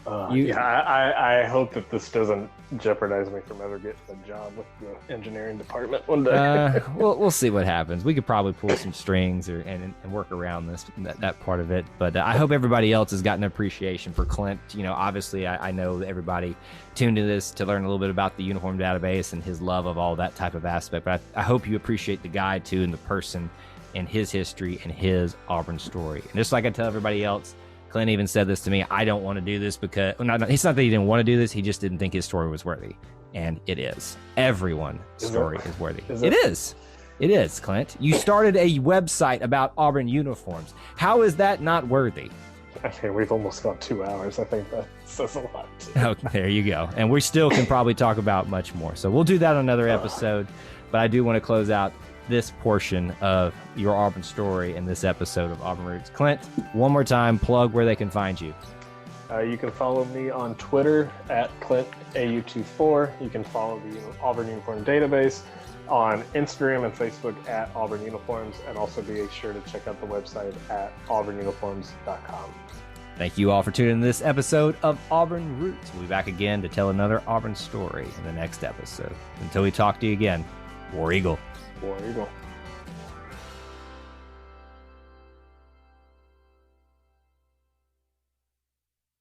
I hope that this doesn't jeopardize me from ever getting a job with the engineering department one day. We'll see what happens. We could probably pull some strings and work around that part of it. But I hope everybody else has gotten an appreciation for Clint. Obviously, I know that everybody tuned to this to learn a little bit about the uniform database and his love of all that type of aspect. But I hope you appreciate the guy, too, and the person and his history and his Auburn story. And just like I tell everybody else, Clint even said this to me, I don't want to do this because, it's not that he didn't want to do this, he just didn't think his story was worthy. And it is. Everyone's story is worthy. It is. It is, Clint. You started a website about Auburn uniforms. How is that not worthy? Okay, we've almost got 2 hours. I think that says a lot. Oh, there you go. And we still can probably talk about much more. So we'll do that on another episode. But I do want to close out this portion of your Auburn story in this episode of Auburn Roots. Clint, one more time, plug where they can find you. You can follow me on Twitter at ClintAU24. You can follow the Auburn Uniform Database on Instagram and Facebook at Auburn Uniforms, and also be sure to check out the website at auburnuniforms.com. Thank you all for tuning in to this episode of Auburn Roots. We'll be back again to tell another Auburn story in the next episode. Until we talk to you again, War Eagle. War Eagle.